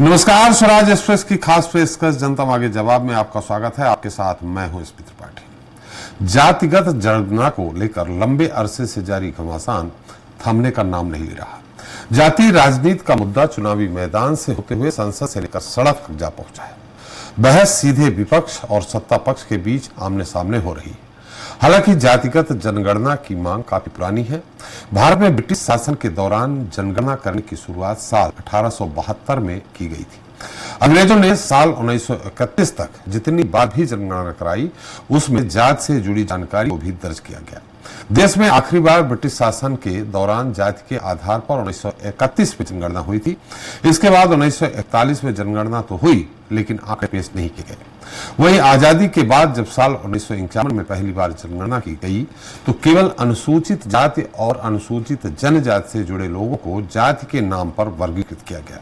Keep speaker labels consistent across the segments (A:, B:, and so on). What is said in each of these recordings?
A: नमस्कार, स्वराज एक्सप्रेस की खास पेशकश जनता मांगे जवाब में आपका स्वागत है। आपके साथ मैं हूं एसपी त्रिपाठी। जातिगत जनगणना को लेकर लंबे अरसे से जारी घमासान थमने का नाम नहीं ले रहा। जातीय राजनीति का मुद्दा चुनावी मैदान से होते हुए संसद से लेकर सड़क तक जा पहुंचा है। बहस सीधे विपक्ष और सत्ता पक्ष के बीच आमने सामने हो रही है। हालांकि जातिगत जनगणना की मांग काफी पुरानी है। भारत में ब्रिटिश शासन के दौरान जनगणना करने की शुरुआत साल 1872 में की गई थी। अंग्रेजों ने साल 1931 तक जितनी बार भी जनगणना कराई, उसमें जाति से जुड़ी जानकारी को भी दर्ज किया गया। देश में आखिरी बार ब्रिटिश शासन के दौरान जाति के आधार पर 1931 में जनगणना हुई थी। इसके बाद 1941 में जनगणना तो हुई, लेकिन आंकड़े पेश नहीं किए गए। वहीं आजादी के बाद जब साल 1951 में पहली बार जनगणना की गई, तो केवल अनुसूचित जाति और अनुसूचित जनजाति से जुड़े लोगों को जाति के नाम पर वर्गीकृत किया गया।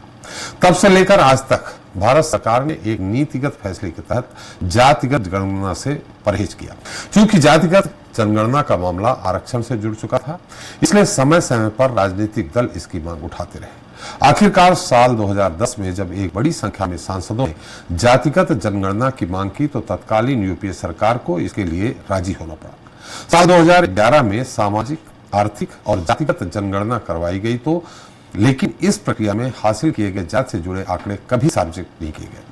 A: तब से लेकर आज तक भारत सरकार ने एक नीतिगत फैसले के तहत जातिगत जनगणना से परहेज किया। क्योंकि जातिगत जनगणना का मामला आरक्षण से जुड़ चुका था, इसलिए समय समय पर राजनीतिक दल इसकी मांग उठाते रहे। आखिरकार साल 2010 में जब एक बड़ी संख्या में सांसदों ने जातिगत जनगणना की मांग की, तो तत्कालीन यूपीए सरकार को इसके लिए राजी होना पड़ा। साल 2011 में सामाजिक, आर्थिक और जातिगत जनगणना करवाई गई, तो लेकिन इस प्रक्रिया में हासिल किए गए जाति से जुड़े आंकड़े कभी सार्वजनिक नहीं किए गए।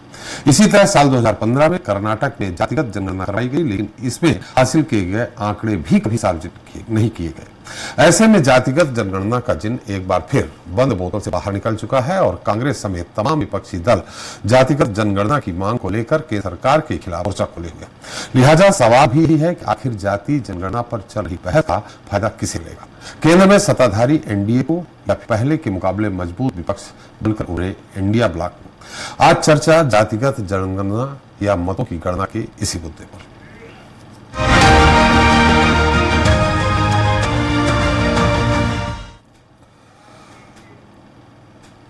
A: इसी तरह साल 2015 में कर्नाटक में जातिगत जनगणना करवाई गई, लेकिन इसमें हासिल किए गए आंकड़े भी कभी सार्वजनिक नहीं किए गए। ऐसे में जातिगत जनगणना का जिन्न एक बार फिर बंद बोतल से बाहर निकल चुका है और कांग्रेस समेत तमाम विपक्षी दल जातिगत जनगणना की मांग को लेकर केंद्र सरकार के खिलाफ मोर्चा खोले हुए। लिहाजा सवाल भी यही है कि आखिर जाति जनगणना पर चल रही बहस का फायदा किसे लेगा? केंद्र में सत्ताधारी एनडीए को या पहले के मुकाबले मजबूत विपक्ष बनकर उभरे इंडिया ब्लॉक को? आज चर्चा जातिगत जनगणना या मतों की गणना के इसी मुद्दे पर।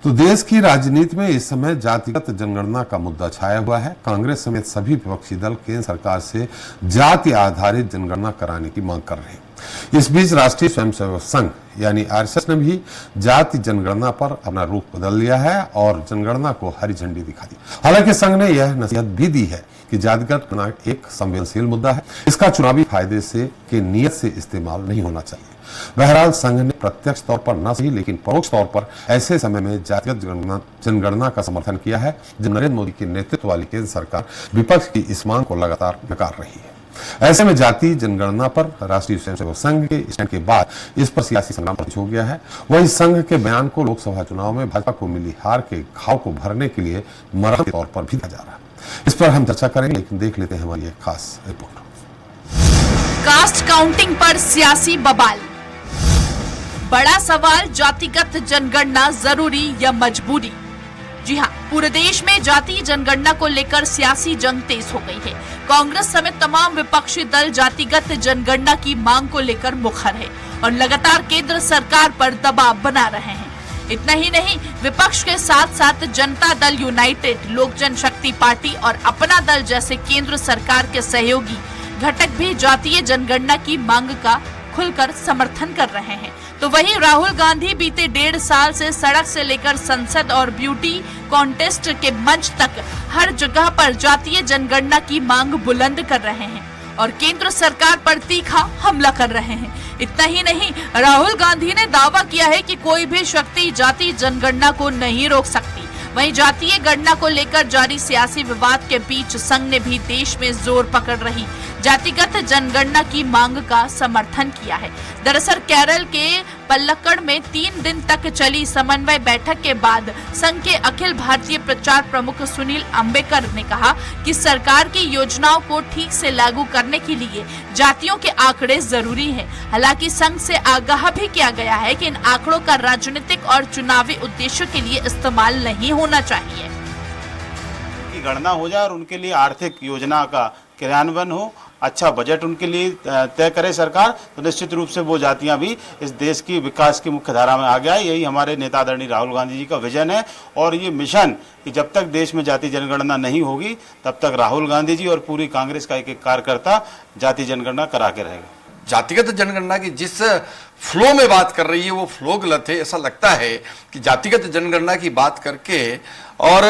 A: तो देश की राजनीति में इस समय जातिगत जनगणना का मुद्दा छाया हुआ है। कांग्रेस समेत सभी विपक्षी दल केंद्र सरकार से जाति आधारित जनगणना कराने की मांग कर रहे हैं। इस बीच राष्ट्रीय स्वयंसेवक संघ यानी आरएसएस ने भी जाति जनगणना पर अपना रुख बदल लिया है और जनगणना को हरी झंडी दिखा दी। हालांकि संघ ने यह नसीहत भी दी है कि जातिगत गणना एक संवेदनशील मुद्दा है, इसका चुनावी फायदे से के नियत से इस्तेमाल नहीं होना चाहिए। बहरहाल संघ ने प्रत्यक्ष तौर पर न सही लेकिन परोक्ष तौर पर ऐसे समय में जातिगत जनगणना का समर्थन किया है जब नरेंद्र मोदी के नेतृत्व वाली केंद्र सरकार विपक्ष की इस मांग को लगातार नकार रही है। ऐसे में जाति जनगणना पर राष्ट्रीय स्वयंसेवक संघ के स्टैंड के बाद इस पर सियासी संग्राम हो गया है। वहीं संघ के बयान को लोकसभा चुनाव में भाजपा को मिली हार के घाव को भरने के लिए मरहम के तौर पर भी देखा जा रहा है। इस पर हम चर्चा करेंगे, लेकिन देख लेते हैं हमारी एक खास रिपोर्ट।
B: कास्ट काउंटिंग पर सियासी बवाल। बड़ा सवाल, जातिगत जनगणना जरूरी या मजबूरी? जी हां, पूरे देश में जातीय जनगणना को लेकर सियासी जंग तेज हो गई है। कांग्रेस समेत तमाम विपक्षी दल जातिगत जनगणना की मांग को लेकर मुखर है और लगातार केंद्र सरकार पर दबाव बना रहे हैं। इतना ही नहीं, विपक्ष के साथ साथ जनता दल यूनाइटेड, लोक जनशक्ति पार्टी और अपना दल जैसे केंद्र सरकार के सहयोगी घटक भी जातीय जनगणना की मांग का खुलकर समर्थन कर रहे हैं। तो वहीं राहुल गांधी बीते 1.5 साल से सड़क से लेकर संसद और ब्यूटी कॉन्टेस्ट के मंच तक हर जगह पर जातीय जनगणना की मांग बुलंद कर रहे हैं और केंद्र सरकार पर तीखा हमला कर रहे हैं। इतना ही नहीं, राहुल गांधी ने दावा किया है कि कोई भी शक्ति जातीय जनगणना को नहीं रोक सकती। वहीं जातीय गणना को लेकर जारी सियासी विवाद के बीच संघ ने भी देश में जोर पकड़ रही जातिगत जनगणना की मांग का समर्थन किया है। दरअसल केरल के पल्लक्कड़ में 3 दिन तक चली समन्वय बैठक के बाद संघ के अखिल भारतीय प्रचार प्रमुख सुनील अंबेकर ने कहा कि सरकार की योजनाओं को ठीक से लागू करने के लिए जातियों के आंकड़े जरूरी है। हालांकि संघ से आगाह भी किया गया है कि इन आंकड़ों का राजनीतिक और चुनावी उद्देश्यों के लिए इस्तेमाल नहीं होना चाहिए।
C: गणना हो जाए और उनके लिए आर्थिक योजना का क्रियान्वयन हो, अच्छा बजट उनके लिए तय करे सरकार, तो निश्चित रूप से वो जातियां भी इस देश की विकास की मुख्य धारा में आ गया। यही हमारे नेता आदरणीय राहुल गांधी जी का विजन है और ये मिशन कि जब तक देश में जाति जनगणना नहीं होगी तब तक राहुल गांधी जी और पूरी कांग्रेस का एक कार्यकर्ता जाति जनगणना करा के रहेगा।
D: जातिगत जनगणना की जिस फ्लो में बात कर रही है वो फ्लो गलत है। ऐसा लगता है कि जातिगत जनगणना की बात करके और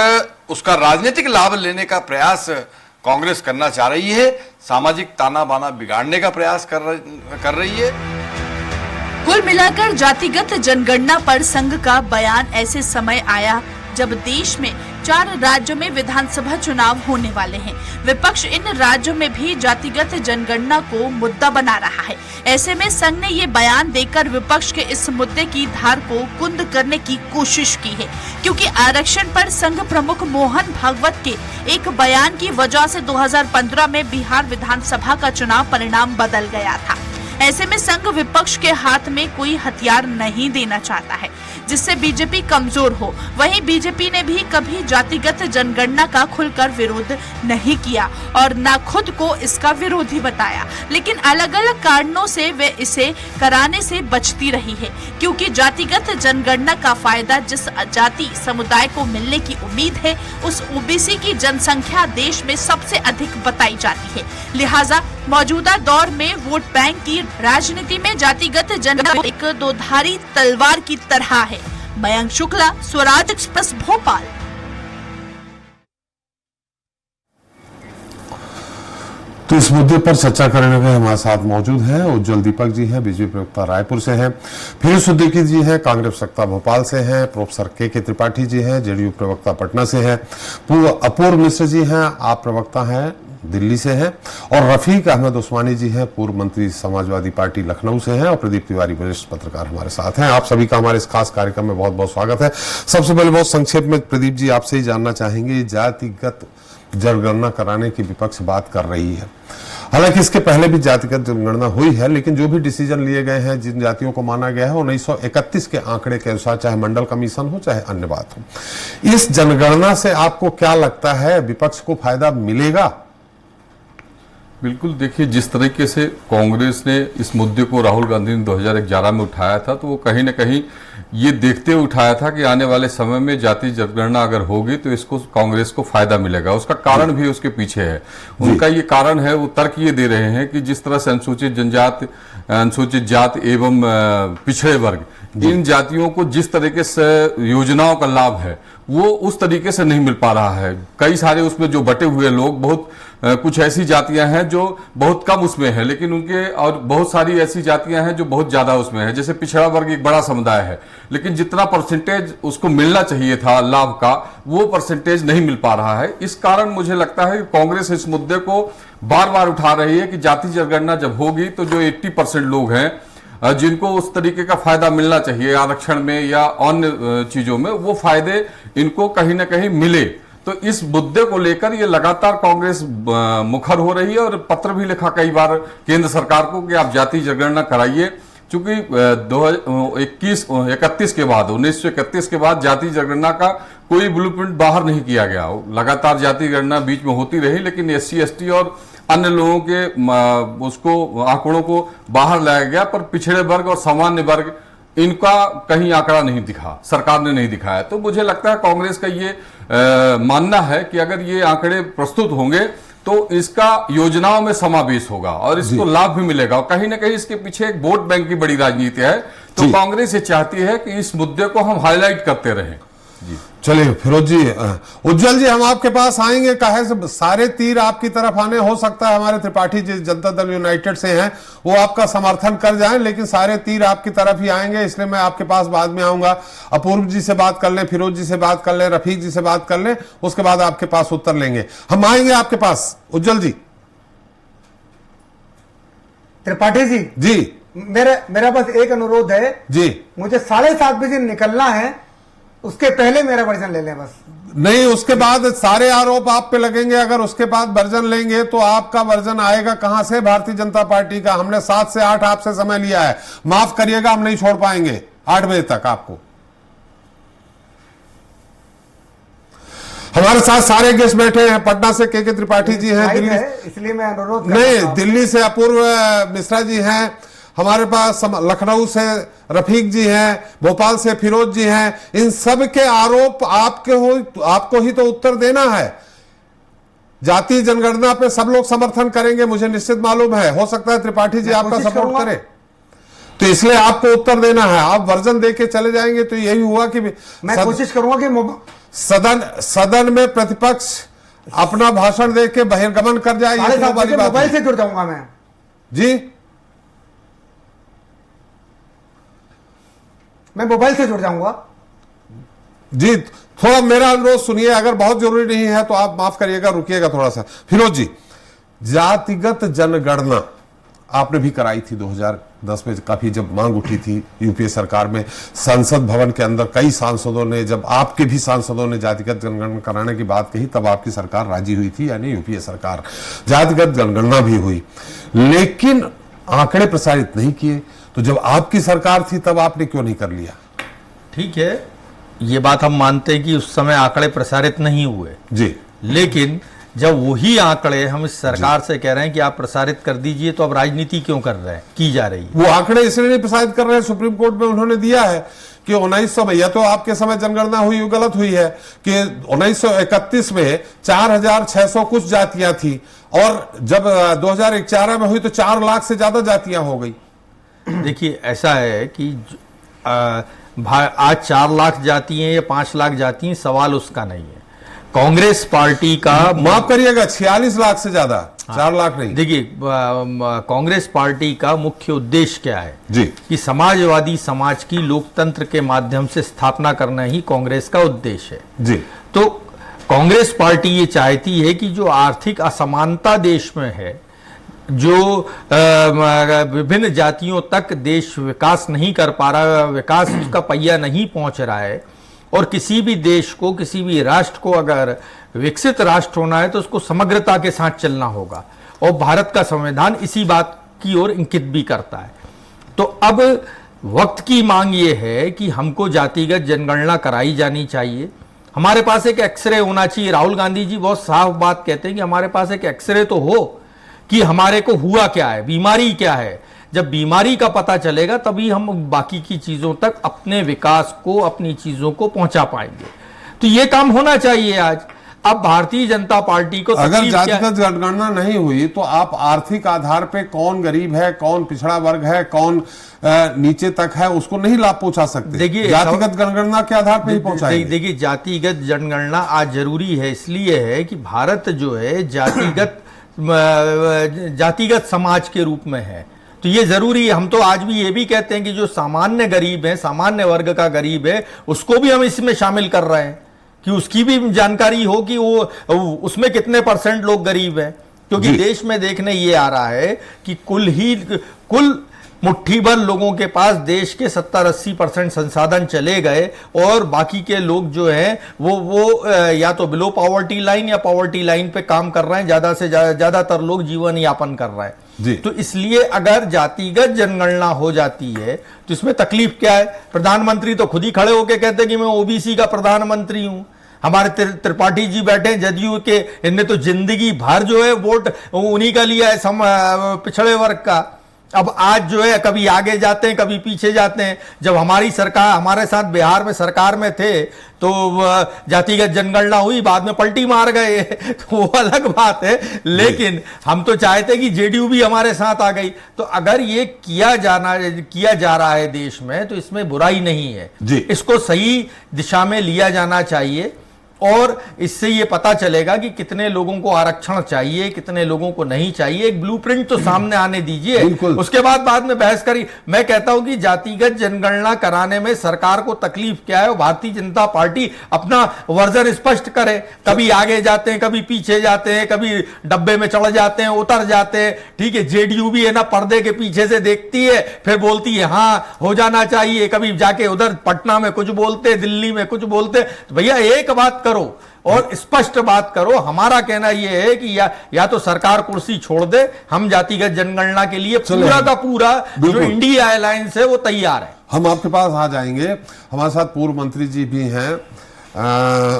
D: उसका राजनीतिक लाभ लेने का प्रयास कांग्रेस करना चाह रही है, सामाजिक ताना बाना बिगाड़ने का प्रयास कर रही है।
B: कुल मिलाकर जातिगत जनगणना पर संघ का बयान ऐसे समय आया जब देश में 4 राज्यों में विधानसभा चुनाव होने वाले हैं। विपक्ष इन राज्यों में भी जातिगत जनगणना को मुद्दा बना रहा है। ऐसे में संघ ने ये बयान देकर विपक्ष के इस मुद्दे की धार को कुंद करने की कोशिश की है, क्योंकि आरक्षण पर संघ प्रमुख मोहन भागवत के एक बयान की वजह से 2015 में बिहार विधानसभा का चुनाव परिणाम बदल गया था। ऐसे में संघ विपक्ष के हाथ में कोई हथियार नहीं देना चाहता है जिससे बीजेपी कमजोर हो। वहीं बीजेपी ने भी कभी जातिगत जनगणना का खुलकर विरोध नहीं किया और न खुद को इसका विरोधी बताया, लेकिन अलग अलग कारणों से वे इसे कराने से बचती रही है, क्योंकि जातिगत जनगणना का फायदा जिस जाति समुदाय को मिलने की उम्मीद है उस ओबीसी की जनसंख्या देश में सबसे अधिक बताई जाती है। लिहाजा मौजूदा दौर में वोट बैंक की राजनीति में जातिगत जनगणना एक दोधारी तलवार की तरह है। मयंक शुक्ला, स्वराज एक्सप्रेस, भोपाल।
A: तो इस मुद्दे पर चर्चा करने के हमारे साथ मौजूद हैं उज्जवल दीपक जी हैं, बीजेपी प्रवक्ता रायपुर से हैं, फिरोज सिद्दीकी जी हैं, कांग्रेस प्रवक्ता भोपाल से हैं, प्रोफेसर के त्रिपाठी जी हैं, जेडीयू प्रवक्ता पटना से हैं, अपूर्व मिश्र जी हैं, आप प्रवक्ता हैं दिल्ली से हैं, और रफीक अहमद उस्मानी जी हैं, पूर्व मंत्री समाजवादी पार्टी लखनऊ से हैं, और प्रदीप तिवारी वरिष्ठ पत्रकार हमारे साथ हैं। आप सभी का हमारे इस खास कार्यक्रम में बहुत बहुत स्वागत है। सबसे पहले बहुत संक्षेप में प्रदीप जी आपसे ही जानना चाहेंगे, जातिगत जनगणना कराने की विपक्ष बात कर रही है, हालांकि इसके पहले भी जातिगत जनगणना हुई है, लेकिन जो भी डिसीजन लिए गए हैं, जिन जातियों को माना गया है 1931 के आंकड़े के अनुसार, चाहे मंडल कमीशन हो चाहे अन्य बात हो। इस जनगणना से आपको क्या लगता है, विपक्ष को फायदा मिलेगा?
E: बिल्कुल, देखिए जिस तरीके से कांग्रेस ने इस मुद्दे को राहुल गांधी ने 2011 में उठाया था, तो वो कहीं ना कहीं ये देखते हुए उठाया था कि आने वाले समय में जाति जनगणना अगर होगी तो इसको कांग्रेस को फायदा मिलेगा। उसका कारण भी उसके पीछे है। उनका ये कारण है, वो तर्क ये दे रहे हैं कि जिस तरह से अनुसूचित जनजाति, अनुसूचित जाति एवं पिछड़े वर्ग, इन जातियों को जिस तरीके से योजनाओं का लाभ है वो उस तरीके से नहीं मिल पा रहा है। कई सारे उसमें जो बटे हुए लोग, बहुत कुछ ऐसी जातियां हैं जो बहुत कम उसमें है, लेकिन उनके, और बहुत सारी ऐसी जातियां हैं जो बहुत ज्यादा उसमें है। जैसे पिछड़ा वर्ग एक बड़ा समुदाय है, लेकिन जितना परसेंटेज उसको मिलना चाहिए था लाभ का, वो परसेंटेज नहीं मिल पा रहा है। इस कारण मुझे लगता है कि कांग्रेस इस मुद्दे को बार बार उठा रही है कि जाति जनगणना जब होगी तो जो 80% लोग हैं जिनको उस तरीके का फायदा मिलना चाहिए आरक्षण में या अन्य चीजों में, वो फायदे इनको कहीं ना कहीं मिले। तो इस मुद्दे को लेकर ये लगातार कांग्रेस मुखर हो रही है और पत्र भी लिखा कई बार केंद्र सरकार को कि आप जाति जनगणना कराइए, चूंकि 1931 के बाद जाति जनगणना का कोई ब्लूप्रिंट बाहर नहीं किया गया। लगातार जाति गणना बीच में होती रही, लेकिन SC ST और अन्य लोगों के उसको आंकड़ों को बाहर लाया गया, पर पिछड़े वर्ग और सामान्य वर्ग इनका कहीं आंकड़ा नहीं दिखा, सरकार ने नहीं दिखाया। तो मुझे लगता है कांग्रेस का ये मानना है कि अगर ये आंकड़े प्रस्तुत होंगे तो इसका योजनाओं में समावेश होगा और इसको लाभ भी मिलेगा, और कहीं ना कहीं इसके पीछे एक वोट बैंक की बड़ी राजनीति है। तो कांग्रेस ये चाहती है कि इस मुद्दे को हम हाईलाइट करते रहें। जी
A: चलिए फिरोज जी, उज्जवल जी हम आपके पास आएंगे, काहे से सारे तीर आपकी तरफ आने, हो सकता है हमारे त्रिपाठी जी जनता दल यूनाइटेड से हैं, वो आपका समर्थन कर जाएं, लेकिन सारे तीर आपकी तरफ ही आएंगे, इसलिए मैं आपके पास बाद में आऊंगा। अपूर्व जी से बात कर लें, फिरोज जी से बात कर लें, रफीक जी से बात कर लें, उसके बाद आपके पास उत्तर लेंगे। हम आएंगे आपके पास। उज्जवल जी।
F: त्रिपाठी जी
A: जी,
F: मेरा बस एक अनुरोध है
A: जी,
F: मुझे 7:30 बजे निकलना है, उसके पहले मेरा वर्जन ले लें बस।
A: नहीं, उसके बाद सारे आरोप आप पे लगेंगे। अगर उसके बाद वर्जन लेंगे तो आपका वर्जन आएगा कहां से? भारतीय जनता पार्टी का। हमने 7 से 8 आपसे समय लिया है, माफ करिएगा, हम नहीं छोड़ पाएंगे 8 बजे तक आपको। हमारे साथ सारे गेस्ट बैठे हैं, पटना से के त्रिपाठी जी हैं, दिल्ली
F: इसलिए मैं अनुरोध
A: नहीं, दिल्ली से अपूर्व मिश्रा जी हैं, हमारे पास लखनऊ से रफीक जी हैं, भोपाल से फिरोज जी हैं। इन सब के आरोप आपको ही तो उत्तर देना है। जातीय जनगणना पे सब लोग समर्थन करेंगे, मुझे निश्चित मालूम है। हो सकता है त्रिपाठी जी आपका
F: कोशिश
A: सपोर्ट
F: करूंगा।
A: करे, तो इसलिए आपको उत्तर देना है। आप वर्जन दे के चले जाएंगे तो यही हुआ कि
F: मैं कोशिश करूंगा कि
A: सदन में प्रतिपक्ष अपना भाषण दे के बहिर्गमन कर जाए, ये तो वाली बात
F: मोबाइल से
A: है।
F: जुड़ जाऊंगा मैं
A: जी,
F: मैं मोबाइल से जुड़ जाऊंगा।
A: जी थोड़ा मेरा अनुरोध सुनिए, अगर बहुत जरूरी नहीं है तो आप माफ करिएगा, रुकिएगा थोड़ा सा। फिरोज जी, जातिगत जनगणना आपने भी कराई थी 2010 में, काफी जब मांग उठी थी यूपीए सरकार में, संसद भवन के अंदर कई सांसदों ने, जब आपके भी सांसदों ने जातिगत जनगणना कराने की बात कही, तब आपकी सरकार राजी हुई थी, यानी यूपीए सरकार। जातिगत जनगणना भी हुई, लेकिन आंकड़े प्रसारित नहीं किए। तो जब आपकी सरकार थी तब आपने क्यों नहीं कर लिया?
G: ठीक है, ये बात हम मानते हैं कि उस समय आंकड़े प्रसारित नहीं हुए
A: जी,
G: लेकिन जब वही आंकड़े हम इस सरकार से कह रहे हैं कि आप प्रसारित कर दीजिए, तो अब राजनीति क्यों कर रहे हैं, की जा रही है।
A: वो आंकड़े इसलिए नहीं प्रसारित कर रहे हैं, सुप्रीम कोर्ट में उन्होंने दिया है कि 1900 में, या तो आपके समय जनगणना हुई वो गलत हुई है, कि 1931 में 4600 कुछ जातियां थी, और जब 2011 में हुई तो 4 लाख से ज्यादा जातियां हो गई।
G: देखिए, ऐसा है कि आज 4 लाख जाती हैं या 5 लाख जाती हैं, सवाल उसका नहीं है। कांग्रेस पार्टी का,
A: माफ करिएगा, 46 लाख से ज्यादा, 4 लाख नहीं।
G: देखिए, कांग्रेस पार्टी का मुख्य उद्देश्य क्या है
A: जी,
G: कि समाजवादी समाज की लोकतंत्र के माध्यम से स्थापना करना ही कांग्रेस का उद्देश्य है।
A: जी,
G: तो कांग्रेस पार्टी ये चाहती है कि जो आर्थिक असमानता देश में है, जो विभिन्न जातियों तक देश विकास नहीं कर पा रहा, विकास का पहिया नहीं पहुंच रहा है, और किसी भी देश को, किसी भी राष्ट्र को अगर विकसित राष्ट्र होना है तो उसको समग्रता के साथ चलना होगा, और भारत का संविधान इसी बात की ओर इंगित भी करता है। तो अब वक्त की मांग ये है कि हमको जातिगत जनगणना कराई जानी चाहिए। हमारे पास एक एक्सरे होना चाहिए। राहुल गांधी जी बहुत साफ बात कहते हैं कि हमारे पास एक एक्सरे तो हो कि हमारे को हुआ क्या है, बीमारी क्या है। जब बीमारी का पता चलेगा तभी हम बाकी की चीजों तक अपने विकास को, अपनी चीजों को पहुंचा पाएंगे। तो ये काम होना चाहिए आज। अब भारतीय जनता पार्टी को
A: अगर जातिगत जनगणना नहीं हुई तो आप आर्थिक आधार पे कौन गरीब है, कौन पिछड़ा वर्ग है, कौन नीचे तक है, उसको नहीं लाभ पहुंचा सकते।
G: देखिए,
A: जातिगत जनगणना के आधार पे ही पहुंचाएंगे।
G: देखिए, जातिगत जनगणना आज जरूरी है, इसलिए है कि भारत जो है जातिगत समाज के रूप में है, तो ये जरूरी है। हम तो आज भी ये भी कहते हैं कि जो सामान्य गरीब है, सामान्य वर्ग का गरीब है, उसको भी हम इसमें शामिल कर रहे हैं कि उसकी भी जानकारी हो कि वो उसमें कितने % लोग गरीब हैं। क्योंकि देश में देखने ये आ रहा है कि कुल मुट्ठी भर लोगों के पास देश के 70-80% संसाधन चले गए, और बाकी के लोग जो हैं वो या तो बिलो पॉवर्टी लाइन या पॉवर्टी लाइन पे काम कर रहे हैं, ज्यादा से ज्यादातर लोग जीवन यापन कर रहे हैं। तो इसलिए अगर जातिगत जनगणना हो जाती है तो इसमें तकलीफ क्या है? प्रधानमंत्री तो खुद ही खड़े होकर कहते हैं कि मैं ओबीसी का प्रधानमंत्री हूं। हमारे त्रिपाठी जी बैठे हैं जदयू के, इनने तो जिंदगी भर जो है वोट उन्हीं का लिया है, पिछड़े वर्ग का। अब आज जो है कभी आगे जाते हैं, कभी पीछे जाते हैं। जब हमारी सरकार, हमारे साथ बिहार में सरकार में थे तो जातिगत जनगणना हुई, बाद में पलटी मार गए तो वो अलग बात है। लेकिन हम तो चाहते कि जेडीयू भी हमारे साथ आ गई। तो अगर ये किया जा रहा है देश में, तो इसमें बुराई नहीं है। इसको सही दिशा में लिया जाना चाहिए, और इससे ये पता चलेगा कि कितने लोगों को आरक्षण चाहिए, कितने लोगों को नहीं चाहिए। एक ब्लूप्रिंट तो सामने आने दीजिए, उसके बाद में बहस करी। मैं कहता हूं कि जातिगत जनगणना कराने में सरकार को तकलीफ क्या है, भारतीय जनता पार्टी अपना वर्जन स्पष्ट करे। कभी आगे जाते हैं, कभी पीछे जाते हैं, कभी डब्बे में चढ़ जाते हैं, उतर जाते हैं। ठीक है, जेडीयू भी है ना, पर्दे के पीछे से देखती है, फिर बोलती है हाँ हो जाना चाहिए। कभी जाके उधर पटना में कुछ बोलते, दिल्ली में कुछ बोलते। तो भैया एक बात करो और स्पष्ट बात करो। हमारा कहना यह है कि या तो सरकार कुर्सी छोड़ दे, हम जातिगत जनगणना के लिए पूरा का पूरा जो इंडिया अलायंस है वो तैयार है।
A: हम आपके पास आ जाएंगे। हमारे साथ पूर्व मंत्री जी भी हैं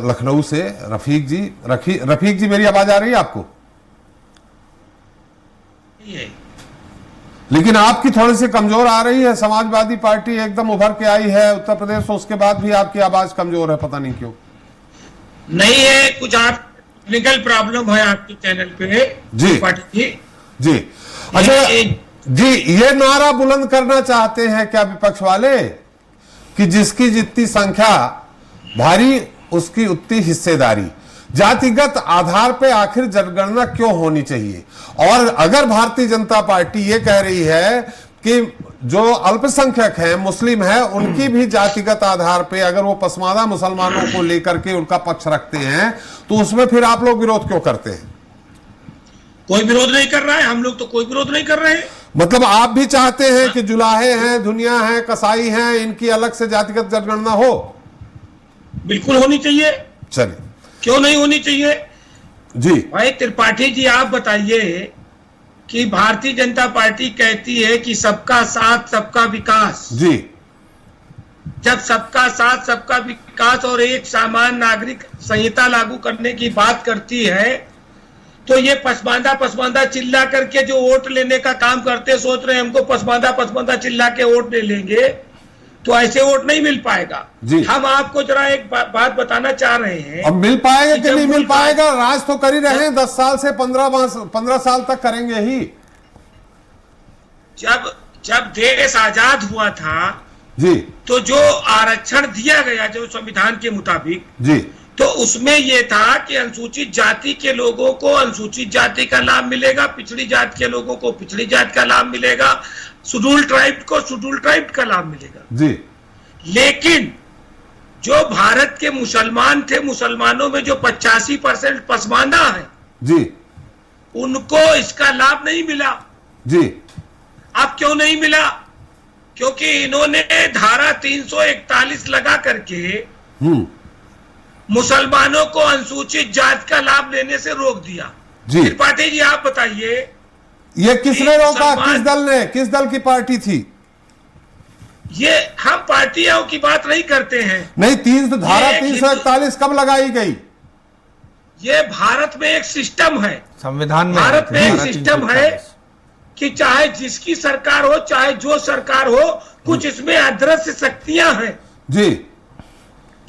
A: लखनऊ से, रफीक जी। रफीक जी, मेरी आवाज आ रही है आपको? लेकिन आपकी थोड़ी सी कमजोर आ रही है। समाजवादी पार्टी एकदम उभर के आई है उत्तर प्रदेश, उसके बाद भी आपकी आवाज कमजोर है, पता नहीं क्यों।
H: नहीं है कुछ। आप टेक्निकल प्रॉब्लम है आपके चैनल पे
A: जी।
H: पाटिल जी।
A: जी अच्छा
H: ये-
A: जी, ये नारा बुलंद करना चाहते हैं क्या विपक्ष वाले कि जिसकी जितनी संख्या भारी उसकी उतनी हिस्सेदारी? जातिगत आधार पे आखिर जनगणना क्यों होनी चाहिए? और अगर भारतीय जनता पार्टी ये कह रही है कि जो अल्पसंख्यक हैं, मुस्लिम हैं, उनकी भी जातिगत आधार पे अगर वो पसमानदा मुसलमानों को लेकर के उनका पक्ष रखते हैं, तो उसमें फिर आप लोग विरोध क्यों करते हैं?
H: कोई विरोध नहीं कर रहा है, हम लोग तो कोई विरोध नहीं कर रहे हैं।
A: मतलब आप भी चाहते हैं कि जुलाहे हैं, दुनिया है, कसाई हैं, इनकी अलग से जातिगत जनगणना हो?
H: बिल्कुल होनी चाहिए,
A: चलिए,
H: क्यों नहीं होनी चाहिए?
A: जी
H: भाई त्रिपाठी जी आप बताइए कि भारतीय जनता पार्टी कहती है कि सबका साथ सबका विकास।
A: जी
H: जब सबका साथ सबका विकास और एक सामान्य नागरिक संहिता लागू करने की बात करती है, तो ये पसमानदा चिल्ला करके जो वोट लेने का काम करते, सोच रहे हैं हमको पसमानदा चिल्ला के वोट ले लेंगे, तो ऐसे वोट नहीं मिल पाएगा।
A: जी।
H: हम आपको जरा एक बात बताना चाह रहे हैं।
A: अब मिल पाएगा कि
H: जब
A: नहीं मिल
H: मुल्क-
A: पाएगा? राज तो कर ही रहे हैं, 10 साल से 15 साल तक करेंगे ही।
H: जब देश आजाद हुआ था,
A: जी
H: तो जो आरक्षण दिया गया जो संविधान के मुताबिक,
A: जी
H: तो उसमें यह था कि अनुसूचित जाति के लोगों को अनुसूचित जाति का लाभ मिलेगा, पिछड़ी जाति के लोगों को पिछड़ी जाति का लाभ मिलेगा, शेड्यूल ट्राइब को शेड्यूल ट्राइब का लाभ मिलेगा।
A: जी
H: लेकिन जो भारत के मुसलमान थे, मुसलमानों में जो 85% पसमानदा है,
A: जी
H: उनको इसका लाभ नहीं मिला।
A: जी
H: अब क्यों नहीं मिला? क्योंकि इन्होंने धारा 341 लगा करके मुसलमानों को अनुसूचित जाति का लाभ लेने से रोक दिया।
A: जी।
H: त्रिपाठी जी आप बताइए,
A: ये किसने
H: एक
A: रोका?
H: मुसलमान-
A: किस दल ने? किस दल की पार्टी थी?
H: ये हम पार्टियों की बात नहीं करते हैं,
A: नहीं, धारा
H: ये
A: 341 कब लगाई गई?
H: ये भारत में एक सिस्टम है,
G: संविधान में
H: भारत में एक
G: धारा
H: सिस्टम
G: 341
H: है कि चाहे जिसकी सरकार हो, चाहे जो सरकार हो, कुछ इसमें अदृश्य शक्तियां हैं
A: जी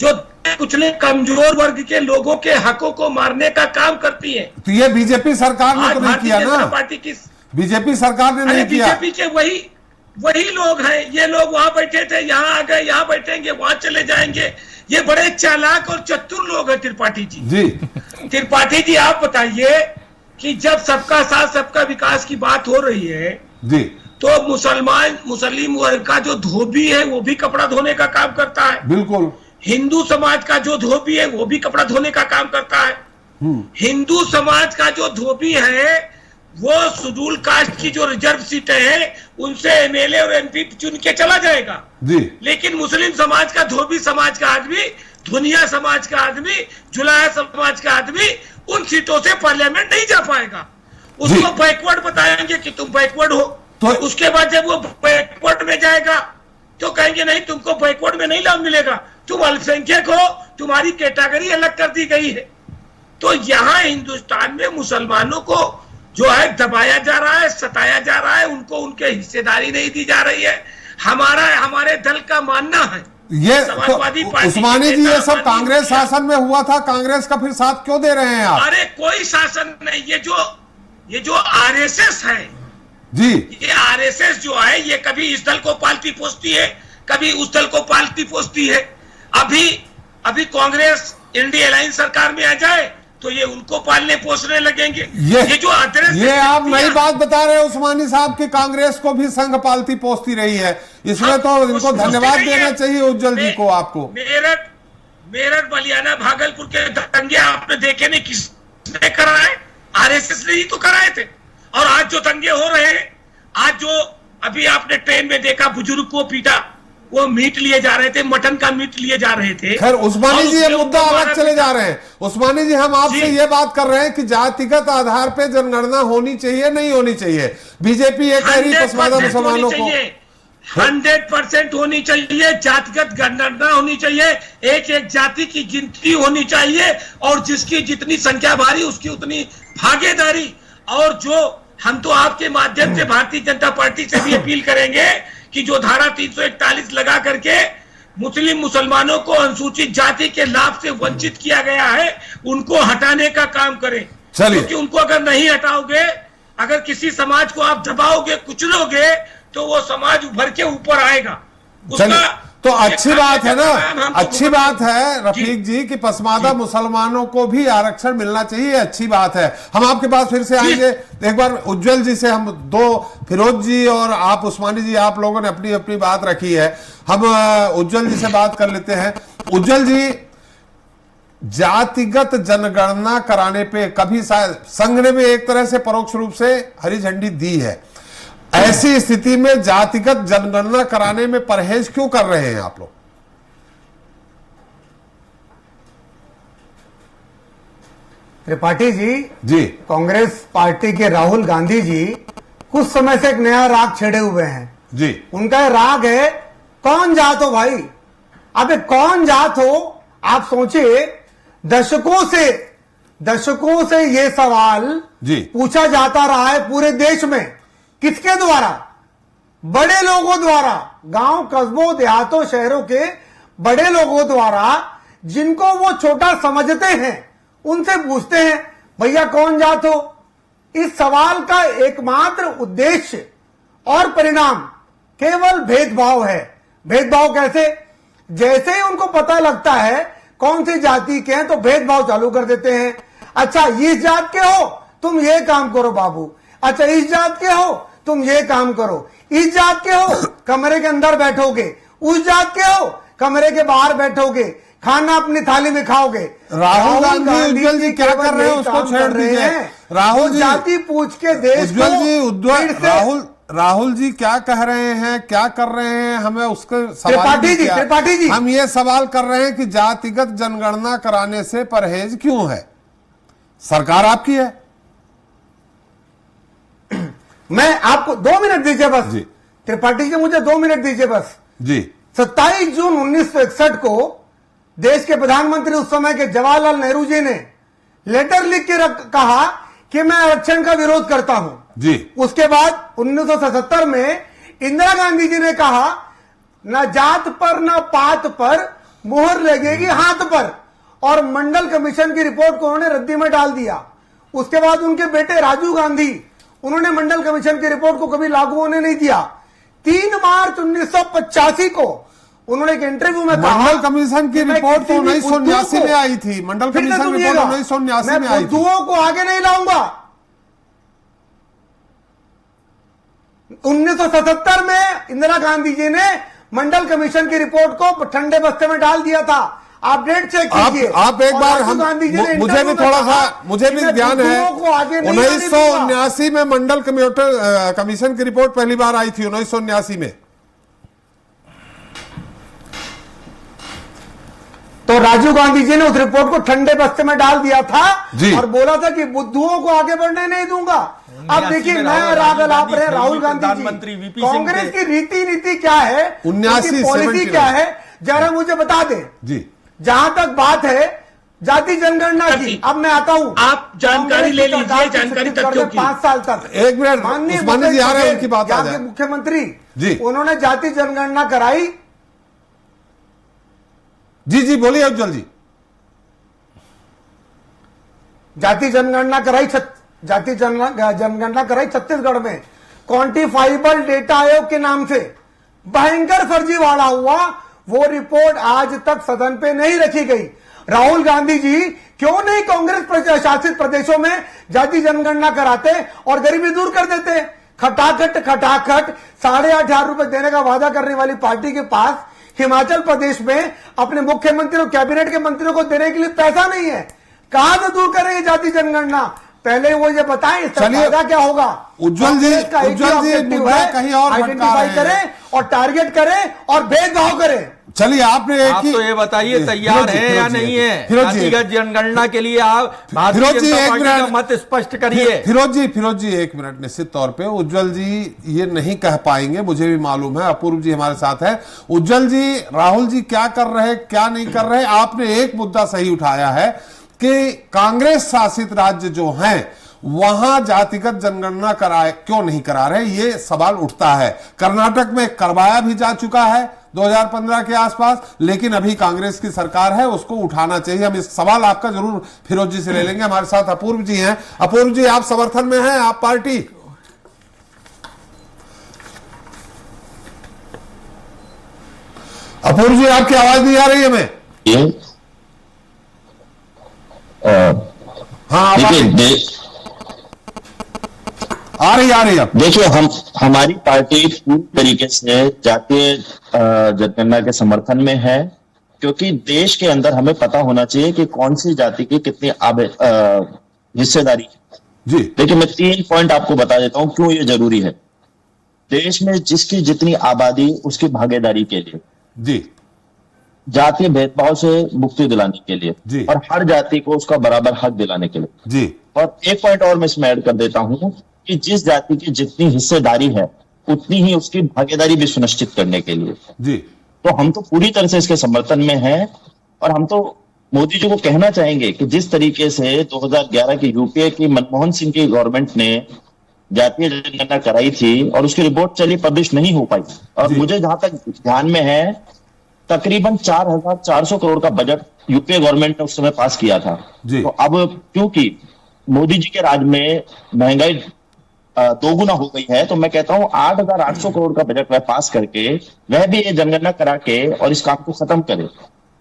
H: जो कुचले कमजोर वर्ग के लोगों के हकों को मारने का काम करती हैं।
A: तो ये बीजेपी सरकार ने
H: आज
A: तो नहीं
H: भारतीय
A: किया
H: जनता
A: ना?
H: पार्टी की,
A: बीजेपी सरकार ने
H: अरे
A: नहीं किया।
H: बीजेपी के वही लोग हैं। ये लोग वहां बैठे थे, यहाँ आ गए, यहाँ बैठेंगे, वहां चले जाएंगे। ये बड़े चालाक और चतुर लोग हैं त्रिपाठी जी।
A: जी
H: त्रिपाठी जी आप बताइए कि जब सबका साथ सबका विकास की बात हो रही है,
A: जी
H: तो मुस्लिम वर्ग का जो धोबी है वो भी कपड़ा धोने का काम करता है।
A: बिल्कुल।
H: हिंदू समाज का जो धोबी है वो भी कपड़ा धोने का काम करता है। हिंदू समाज का जो धोबी है वो शेड्यूल कास्ट की जो रिजर्व सीटें हैं उनसे एमएलए और एमपी चुन के चला जाएगा।
A: जी
H: लेकिन मुस्लिम समाज का, धोबी समाज का आदमी, धुनिया समाज का आदमी, जुलाहा समाज का आदमी उन सीटों से पार्लियामेंट नहीं जा पाएगा। उसको बैकवर्ड बताएंगे कि तुम बैकवर्ड हो,
A: तो
H: उसके बाद जब वो बैकवर्ड में जाएगा तो कहेंगे नहीं, तुमको बैकवर्ड में नहीं लाभ मिलेगा, तुम अल्पसंख्यक हो, तुम्हारी कैटेगरी अलग कर दी गई है। तो यहाँ हिंदुस्तान में मुसलमानों को जो है दबाया जा रहा है, सताया जा रहा है, उनको उनके हिस्सेदारी नहीं दी जा रही है। हमारे दल का मानना है,
A: ये
H: समाजवादी
A: तो
H: पार्टी
A: उस्मानी
H: के
A: जी, ये
H: नेता
A: सब कांग्रेस
H: माननीय-
A: शासन में हुआ था, कांग्रेस का फिर साथ क्यों दे रहे हैं आप?
H: अरे कोई शासन नहीं, ये जो आरएसएस है,
A: जी
H: ये आरएसएस जो है ये कभी इस दल को पालती पोसती है, कभी उस दल को पालती पोसती है। अभी कांग्रेस इंडिया अलायंस सरकार में आ जाए तो ये उनको पालने पोसने लगेंगे। ये जो अदृश्य
A: ये आप नई
H: शक्तियां-
A: बात बता रहे हैं उस्मानी साहब की कांग्रेस को भी संघ पालती पोसती रही है। इसमें तो इनको धन्यवाद देना चाहिए उज्जवल जी को, आपको।
H: मेरठ बलियाना भागलपुर के दंगे आपने देखे नहीं, किसने कराए? आरएसएस ने ही तो कराए थे। और आज जो दंगे हो रहे हैं, आज जो अभी आपने ट्रेन में देखा बुजुर्ग को पीटा, वो मीट लिए जा रहे थे, मटन का मीट लिए जा रहे थे।
A: खैर उस्मानी
H: और
A: जी, ये
H: उसके
A: मुद्दा
H: ऊपर
A: अलग
H: मारा
A: चले
H: पीटा।
A: जा रहे हैं। उस्मानी जी, हम आपसे
H: जी।
A: ये बात कर रहे हैं कि जातिगत आधार पे जनगणना होनी चाहिए, नहीं होनी चाहिए? बीजेपी ये कह रही है पसमानदा मुसलमानों को
H: 100% होनी चाहिए, जातिगत जनगणना होनी चाहिए, एक एक जाति की गिनती होनी चाहिए, और जिसकी जितनी संख्या भारी उसकी उतनी भागीदारी। और जो हम तो आपके माध्यम से भारतीय जनता पार्टी से भी अपील करेंगे कि जो धारा 341 लगा करके मुस्लिम मुसलमानों को अनुसूचित जाति के लाभ से वंचित किया गया है, उनको हटाने का काम करें।
A: चलिए।
H: क्योंकि उनको अगर नहीं हटाओगे, अगर किसी समाज को आप दबाओगे, कुचलोगे, तो वो समाज उभर के ऊपर आएगा।
A: चलिए, तो अच्छी बात है ना, अच्छी बात है
H: जी।
A: रफीक जी कि पसमानदा मुसलमानों को भी आरक्षण मिलना चाहिए, अच्छी बात है। हम आपके पास फिर से आएंगे, एक बार उज्जवल जी से हम दो, फिरोज जी और आप उस्मानी जी, आप लोगों ने अपनी अपनी बात रखी है, हम उज्जवल जी से बात कर लेते हैं। उज्जवल जी, जातिगत जनगणना कराने पे कभी शायद संघ ने भी एक तरह से परोक्ष रूप से हरी झंडी दी है, ऐसी स्थिति में जातिगत जनगणना कराने में परहेज क्यों कर रहे हैं आप लोग?
F: त्रिपाठी
A: जी,
F: कांग्रेस पार्टी के राहुल गांधी जी कुछ समय से एक नया राग छेड़े हुए हैं
A: जी।
F: उनका राग है कौन जात हो भाई। अबे कौन जात हो, आप सोचिए, दशकों से ये सवाल
A: जी
F: पूछा जाता रहा है पूरे देश में। किसके द्वारा? बड़े लोगों द्वारा, गांव कस्बों देहातों शहरों के बड़े लोगों द्वारा, जिनको वो छोटा समझते हैं, उनसे पूछते हैं भैया कौन जात हो। इस सवाल का एकमात्र उद्देश्य और परिणाम केवल भेदभाव है। भेदभाव कैसे? जैसे ही उनको पता लगता है कौन सी जाति के हैं तो भेदभाव चालू कर देते हैं। अच्छा इस जात के हो तुम ये काम करो बाबू, अच्छा इस जात के हो तुम ये काम करो, इस जात के हो कमरे के अंदर बैठोगे, उस जात के हो कमरे के बाहर बैठोगे, खाना अपनी थाली में खाओगे।
A: राहुल गांधी उज्जवल जी क्या कर रहे हैं उसको छेड़ दीजिए। राहुल जी,
F: जाति पूछ के देश
A: उज्जवल जी,
F: फिर से-
A: राहुल जी क्या कह रहे हैं, क्या कर रहे हैं, हमें उसके सवाल
F: त्रिपाठी जी,
A: हम ये सवाल कर रहे हैं कि जातिगत जनगणना कराने से परहेज क्यों है? सरकार आपकी है।
F: मैं आपको 2 मिनट दीजिए बस
A: जी।
F: त्रिपाठी जी मुझे 2 मिनट दीजिए बस।
A: जी।
F: 27 जून 1961 को देश के प्रधानमंत्री उस समय के जवाहरलाल नेहरू जी ने लेटर लिख के कहा कि मैं आरक्षण का विरोध करता हूं।
A: जी।
F: उसके बाद 1977 में इंदिरा गांधी जी ने कहा न जात पर न पात पर मुहर लगेगी हाथ पर, और मंडल कमीशन की रिपोर्ट को उन्होंने रद्दी में डाल दिया। उसके बाद उनके बेटे राजीव गांधी, उन्होंने मंडल कमीशन की रिपोर्ट को कभी लागू होने नहीं दिया। 3 मार्च 1985 को उन्होंने एक इंटरव्यू में कहा,
A: मंडल कमीशन की रिपोर्ट तो 1989 में आई थी। मंडल कमीशन की रिपोर्ट 1989 में आई थी।
F: बुद्धुओं को आगे नहीं लाऊंगा। 1977 में इंदिरा गांधी जी ने मंडल कमीशन की रिपोर्ट को ठंडे बस्ते में डाल दिया था। आप डेट चेक कीजिए।
A: आप एक बार हम मुझे भी थोड़ा सा मुझे भी ज्ञान है। 1979 में मंडल कमीशन की रिपोर्ट पहली बार आई थी, 1979 में।
F: तो राजीव गांधी जी ने उस रिपोर्ट को ठंडे बस्ते में डाल दिया था
A: जी।
F: और बोला था कि बुद्धुओं को आगे बढ़ने नहीं दूंगा। अब देखिए नया राग अलाप रहे राहुल गांधी जी। कांग्रेस की रीति नीति क्या है, उनकी पॉलिसी क्या है, जरा मुझे बता दें
A: जी।
F: जहां तक बात है जाति जनगणना की, अब मैं आता हूं।
H: आप जानकारी ले लीजिए, जानकारी तथ्यों की।
F: 5 साल तक
A: एक मिनट, उस्मानी जी आ रहे हैं, उनकी बात आ जाए।
F: मुख्यमंत्री
A: जी,
F: उन्होंने जाति जनगणना कराई।
A: जी जी बोलिए उज्जवल जी।
F: जाति जनगणना कराई छत्तीसगढ़ में क्वांटिफाइबल डेटा आयोग के नाम से। भयंकर फर्जीवाड़ा हुआ। वो रिपोर्ट आज तक सदन पे नहीं रखी गई। राहुल गांधी जी क्यों नहीं कांग्रेस शासित प्रदेशों में जाति जनगणना कराते और गरीबी दूर कर देते? खटाखट 8,500 रुपए देने का वादा करने वाली पार्टी के पास हिमाचल प्रदेश में अपने मुख्यमंत्री और कैबिनेट के मंत्रियों को देने के लिए पैसा नहीं है। कहां से दूर करेंगे जाति जनगणना? पहले वो ये बताएं इसका फायदा क्या होगा।
A: उज्जवल जी मुद्दा कहीं और
F: आइडेंटिफाई करें और टारगेट करें और भेदभाव करें।
A: चलिए आपने
G: आप तो ये बताइए तैयार है या नहीं है जातिगत जनगणना के लिए? आप
A: फिरोज जी एक मिनट
G: मत स्पष्ट करिए।
A: फिरोज जी एक मिनट। निश्चित तौर पे उज्जवल जी ये नहीं कह पाएंगे, मुझे भी मालूम है। अपूर्व जी हमारे साथ है। उज्जवल जी, राहुल जी क्या कर रहे क्या नहीं कर रहे, आपने एक मुद्दा सही उठाया है कि कांग्रेस शासित राज्य जो हैं वहां जातिगत जनगणना क्यों नहीं करा रहे, ये सवाल उठता है। कर्नाटक में करवाया भी जा चुका है, 2015 के आसपास, लेकिन अभी कांग्रेस की सरकार है, उसको उठाना चाहिए। हम इस सवाल आपका जरूर फिरोज जी से ले लेंगे। हमारे साथ अपूर्व जी हैं। अपूर्व जी, आप समर्थन में हैं, आप पार्टी? अपूर्व जी, आपकी आवाज नहीं आ रही है। मैं हाँ,
I: देखिए
A: आ रही है।
I: देखिए, हमारी पार्टी पूरी तरीके से जातीय जनगणना के समर्थन में है, क्योंकि देश के अंदर हमें पता होना चाहिए कि कौन सी जाति की कितनी हिस्सेदारी है
A: जी।
I: देखिए, मैं 3 पॉइंट आपको बता देता हूं क्यों ये जरूरी है। देश में जिसकी जितनी आबादी, उसकी भागीदारी के लिए
A: जी,
I: जातीय भेदभाव से मुक्ति दिलाने के लिए
A: जी,
I: और हर जाति को उसका बराबर हक दिलाने के लिए
A: जी।
I: और एक पॉइंट और मैं इसमें ऐड कर देता हूं कि जिस जाति की जितनी हिस्सेदारी है, उतनी ही उसकी भागीदारी भी सुनिश्चित करने के लिए
A: जी।
I: तो हम तो पूरी तरह से इसके समर्थन में हैं। और हम तो मोदी जी को कहना चाहेंगे कि जिस तरीके से 2011 की यूपीए की मनमोहन सिंह की गवर्नमेंट ने जातीय जनगणना कराई थी और उसकी रिपोर्ट चली, पब्लिश नहीं हो पाई, और मुझे जहां तक ध्यान में है तकरीबन 4,400 करोड़ का बजट यूपीए गवर्नमेंट ने उस समय पास किया था। तो अब क्योंकि मोदी जी के राज में महंगाई 2 गुना हो गई है, तो मैं कहता हूं 8,800 करोड़ का बजट वह पास करके वह भी ये जनगणना करा के और इस काम को खत्म करे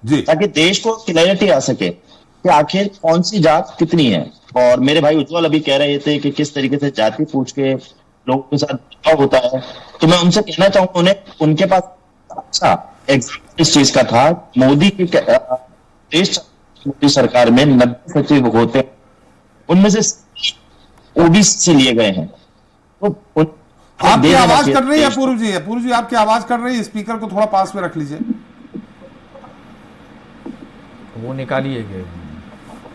A: जी, ताकि
I: देश को क्लैरिटी आ सके कि आखिर कौन सी जात कितनी है। और मेरे भाई उज्ज्वल अभी कह रहे थे कि किस तरीके से जाति पूछ के लोगों के साथ भेदभाव होता है, तो मैं उनसे कहना चाहूंगा, उन्हें उनके पास अच्छा एग्जाम्पल इस चीज का था। मोदी की देश मोदी सरकार में 90 सचिव होते, उनमें से ओबीसी से लिए गए हैं। तो
A: आपकी आवाज कट रही है अपूर्व जी। अपूर्व जी, आपकी आवाज कट रही है, स्पीकर को थोड़ा पास में रख लीजिए।
G: वो निकालिए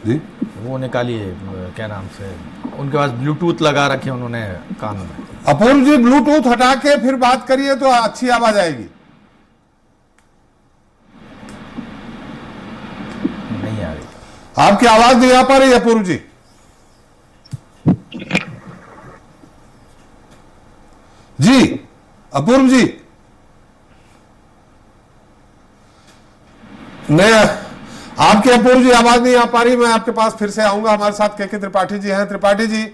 A: जी,
G: वो निकालिए, क्या नाम से, उनके पास ब्लूटूथ लगा रखे उन्होंने कान में।
A: अपूर्व जी, ब्लूटूथ हटा के फिर बात करिए तो अच्छी आवाज आएगी।
G: नहीं आ रही,
A: आपकी आवाज नहीं आ पा रही अपूर्व जी। जी अपूर्व जी, मैं आपकी अपूर्व जी आवाज नहीं आ पा रही। मैं आपके पास फिर से आऊंगा। हमारे साथ के त्रिपाठी जी हैं। त्रिपाठी जी,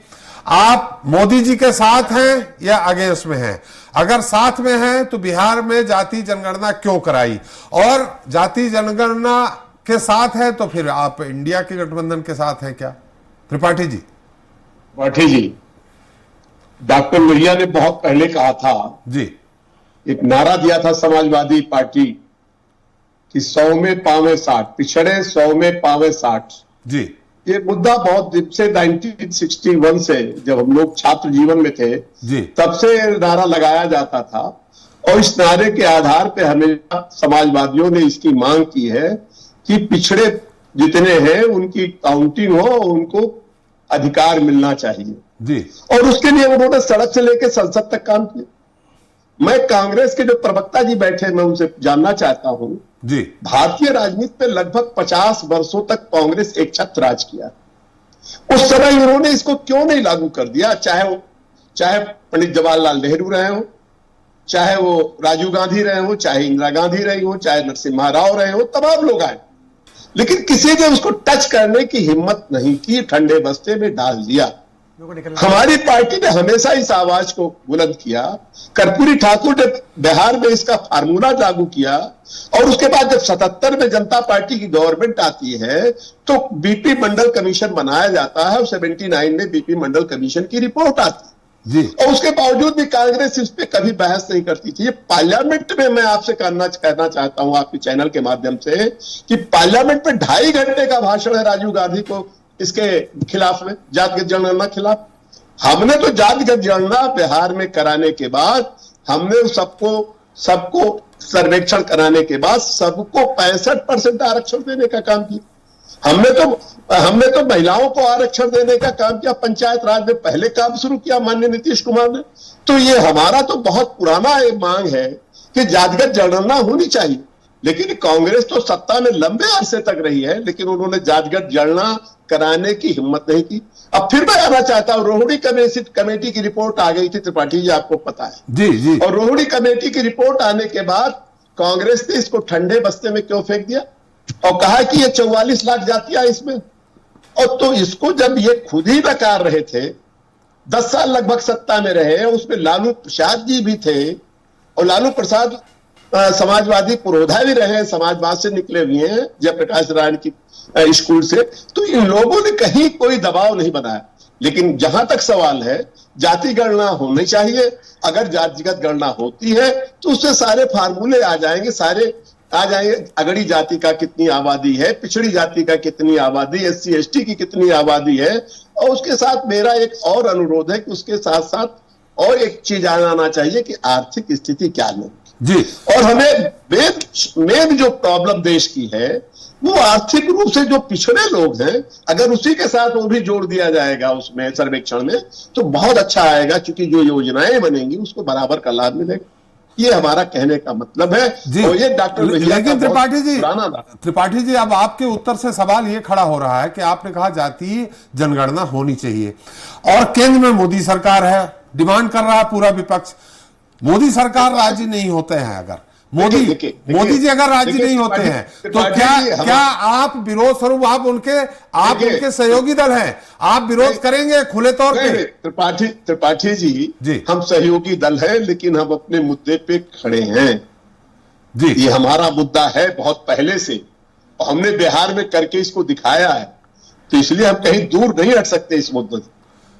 A: आप मोदी जी के साथ हैं या अगेंस्ट में हैं? अगर साथ में हैं तो बिहार में जाति जनगणना क्यों कराई, और जाति जनगणना के साथ है तो फिर आप इंडिया के गठबंधन के साथ हैं क्या? त्रिपाठी जी।
J: त्रिपाठी जी, डॉक्टर लोहिया ने बहुत पहले कहा था
A: जी, एक
J: नारा दिया था समाजवादी पार्टी कि 100 में पावे 60, पिछड़े 100 में पावे 60
A: जी।
J: ये मुद्दा बहुत दिन से 1961 से जब हम लोग छात्र जीवन में थे
A: जी,
J: तब से नारा लगाया जाता था, और इस नारे के आधार पर हमेशा समाजवादियों ने इसकी मांग की है कि पिछड़े जितने हैं उनकी काउंटिंग हो, उनको अधिकार मिलना चाहिए
A: जी।
J: और उसके लिए उन्होंने सड़क से लेकर संसद तक काम किया। मैं कांग्रेस के जो प्रवक्ता जी बैठे, मैं उनसे जानना चाहता हूं
A: जी,
J: भारतीय राजनीति में लगभग 50 वर्षों तक कांग्रेस एक छत्र राज किया, उस समय उन्होंने इसको क्यों नहीं लागू कर दिया? चाहे पंडित जवाहरलाल नेहरू रहे हो, चाहे वो राजीव गांधी रहे हो, चाहे इंदिरा गांधी रही हो, चाहे नरसिम्हा राव रहे हो, तमाम लोग आए, लेकिन किसी ने उसको टच करने की हिम्मत नहीं की, ठंडे बस्ते में डाल दिया। हमारी पार्टी ने हमेशा इस आवाज को बुलंद किया। कर्पूरी ठाकुर ने बिहार में इसका फार्मूला लागू किया, और उसके बाद जब 77 में जनता पार्टी की गवर्नमेंट आती है तो बीपी मंडल कमीशन बनाया जाता है, और 79 में बीपी मंडल कमीशन की रिपोर्ट आती है
A: जी।
J: और उसके बावजूद भी कांग्रेस इस पे कभी बहस नहीं करती थी। ये पार्लियामेंट में मैं आपसे कहना चाहता हूं आपके चैनल के माध्यम से कि पार्लियामेंट में 2.5 घंटे का भाषण है राजीव गांधी को इसके खिलाफ में, जातिगत जनगणना खिलाफ। हमने तो जातिगत जनगणना बिहार में कराने के बाद, हमने सबको सर्वेक्षण कराने के बाद सबको 65% आरक्षण देने का काम किया। हमने तो महिलाओं को आरक्षण देने का काम किया, पंचायत राज में पहले काम शुरू किया माननीय नीतीश कुमार ने। तो ये हमारा तो बहुत पुराना एक मांग है कि जातिगत जनगणना होनी चाहिए, लेकिन कांग्रेस तो सत्ता में लंबे अरसे तक रही है, लेकिन उन्होंने जातिगत जनगणना कराने की हिम्मत नहीं की। अब फिर मैं आना चाहता हूं, रोहिणी कमेटी की रिपोर्ट आ गई थी त्रिपाठी जी, आपको पता है
A: जी जी।
J: और रोहिणी कमेटी की रिपोर्ट आने के बाद कांग्रेस ने इसको ठंडे बस्ते में क्यों फेंक दिया और कहा कि ये 44 लाख जातियां इसमें। और तो इसको जब ये खुद ही नकार रहे थे, 10 साल लगभग सत्ता में रहे, उसमें लालू प्रसाद जी भी थे, और लालू प्रसाद समाजवादी पुरोधा भी रहे, समाजवाद से निकले हुए हैं जयप्रकाश नारायण की स्कूल से। तो इन लोगों ने कहीं कोई दबाव नहीं बनाया। लेकिन जहां तक सवाल है, जाति गणना होनी चाहिए। अगर जातिगत गणना होती है तो उससे सारे फार्मूले आ जाएंगे, अगड़ी जाति का कितनी आबादी है, पिछड़ी जाति का कितनी आबादी, SC ST की कितनी आबादी है। और उसके साथ मेरा एक और अनुरोध है कि उसके साथ साथ और एक चीज आना चाहिए कि आर्थिक स्थिति क्या है
A: जी।
J: और हमें मेन जो प्रॉब्लम देश की है वो आर्थिक रूप से जो पिछड़े लोग हैं, अगर उसी के साथ वो भी जोड़ दिया जाएगा उसमें सर्वेक्षण में, तो बहुत अच्छा आएगा, क्योंकि जो योजनाएं बनेंगी उसको बराबर का लाभ मिलेगा। ये हमारा कहने का मतलब है
A: जी।
J: और ये डॉक्टर
A: लेकिन त्रिपाठी जी अब आपके उत्तर से सवाल ये खड़ा हो रहा है कि आपने कहा जातीय जनगणना होनी चाहिए और केंद्र में मोदी सरकार है, डिमांड कर रहा है पूरा विपक्ष। मोदी सरकार राजी नहीं होते हैं, अगर मोदी जी अगर राजी नहीं होते हैं तो क्या आप विरोध स्वरूप आप उनके सहयोगी दल हैं, आप विरोध करेंगे खुले तौर पे?
J: त्रिपाठी जी हम सहयोगी दल हैं, लेकिन हम अपने मुद्दे पे खड़े हैं जी। ये हमारा मुद्दा है बहुत पहले से, और हमने बिहार में करके इसको दिखाया है, तो इसलिए हम कहीं दूर नहीं हट सकते इस मुद्दे से।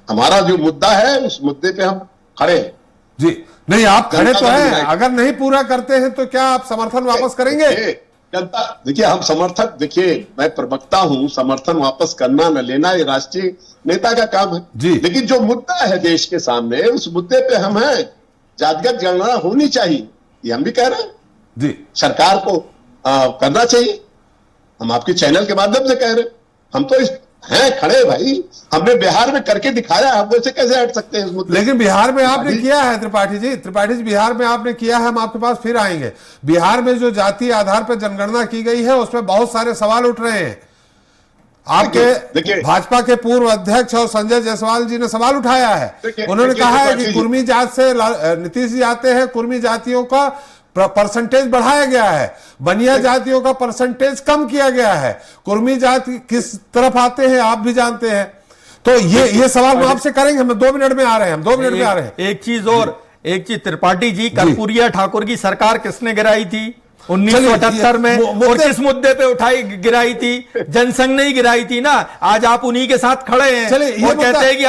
J: हमारा जो मुद्दा है उस मुद्दे पे हम खड़े हैं
A: जी। नहीं, आप खड़े तो हैं, अगर नहीं पूरा करते हैं तो क्या आप समर्थन वापस करेंगे?
J: जनता देखिए, हम समर्थक, देखिए मैं प्रवक्ता हूं, समर्थन वापस करना न लेना ये राष्ट्रीय नेता का काम है
A: जी।
J: लेकिन जो मुद्दा है देश के सामने, उस मुद्दे पे हम हैं। जातिगत गणना होनी चाहिए, ये हम भी कह रहे हैं
A: जी।
J: सरकार को करना चाहिए। हम आपके चैनल के माध्यम से कह रहे हैं, हम तो इस हैं खड़े भाई, हमने बिहार में करके दिखाया, हम वैसे कैसे हट सकते हैं इस मुद्दे?
A: लेकिन बिहार में आपने किया है त्रिपाठी जी, बिहार में आपने किया है, हम आपके पास फिर आएंगे। बिहार में जो जातीय आधार पर जनगणना की गई है उसमें बहुत सारे सवाल उठ रहे हैं। आपके भाजपा के पूर्व अध्यक्ष और संजय जायसवाल जी ने सवाल उठाया है, उन्होंने कहा है कि कुर्मी जात से नीतीश जी आते हैं, कुर्मी जातियों का परसेंटेज बढ़ाया गया है, बनिया जातियों का परसेंटेज कम किया गया है। कुर्मी जाति किस तरफ आते हैं आप भी जानते हैं। तो ये सवाल हम आपसे करेंगे, हम 2 मिनट में आ रहे हैं, 2 मिनट में आ रहे हैं।
G: एक चीज त्रिपाठी जी, कर्पूरिया ठाकुर की सरकार किसने गिराई थी 1978 में, और किस मुद्दे पे गिराई थी? जनसंघ ने ही गिराई थी ना। आज आप उन्हीं के साथ खड़े हैं और कहते हैं कि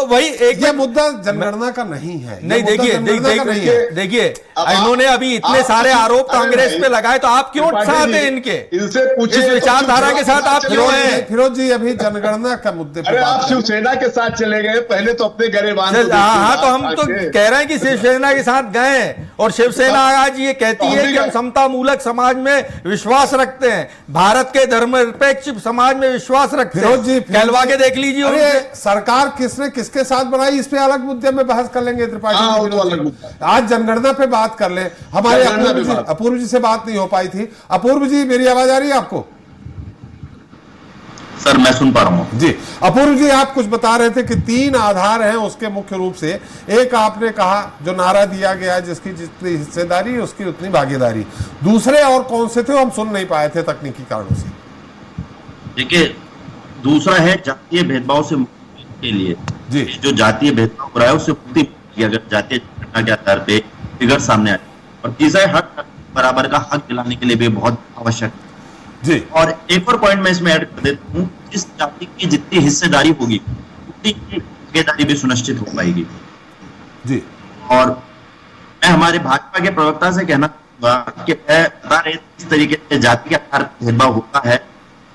G: वही एक
A: मुद्दा जनगणना का नहीं है।
G: नहीं, देखिए इन्होंने अभी इतने सारे आरोप कांग्रेस पे लगाए, तो आप क्यों साथ हैं इनके?
J: इनसे पूछिए,
G: इस विचारधारा के साथ आप क्यों हैं?
A: फिरोज जी अभी जनगणना का मुद्दे पे
J: आप शिवसेना के साथ चले गए, पहले तो अपने गरेबान।
G: हाँ, तो हम तो कह रहे हैं कि शिवसेना के साथ गए, और शिवसेना आज ये कहती है कि हम समता मूलक समाज में विश्वास रखते हैं, भारत के धर्मनिरपेक्ष समाज में विश्वास रखते हैं।
A: जी
G: कहलवा के देख लीजिए,
A: सरकार किसने किसके साथ बनाई, इस पे अलग मुद्दे में बहस कर लेंगे त्रिपाठी। आज जनगणना पे बात कर ले। हमारे अपूर्व जी से बात नहीं हो पाई थी। अपूर्व जी, मेरी आवाज आ रही है आपको?
I: सर मैं सुन पा रहा हूं
A: जी। अपूर्व जी, आप कुछ बता रहे थे कि 3 आधार हैं उसके मुख्य रूप से। एक आपने कहा जो नारा दिया गया, जिसकी जितनी हिस्सेदारी उसकी उतनी भागीदारी। दूसरे और कौन से थे हम सुन नहीं पाए थे तकनीकी कारणों से।
I: देखिए, दूसरा है जातीय भेदभाव से मुक्ति के लिए
A: जी।
I: जो जातीय भेदभाव हो रहा है उससे मुक्ति, अगर जातीय जनगणना के आधार पे फिगर सामने आए। और तीसरा है हक बराबर का हक दिलाने के लिए भी बहुत आवश्यक है
A: जी।
I: और एक और पॉइंट मैं इसमें ऐड कर देता हूँ, जिस जाति की जितनी हिस्सेदारी होगी उतनी भागीदारी भी सुनिश्चित हो पाएगी
A: जी।
I: और मैं हमारे भाजपा के प्रवक्ता से कहना चाहूंगा कि बता रहे इस तरीके से जाति के आधार पर भेदभाव होता है,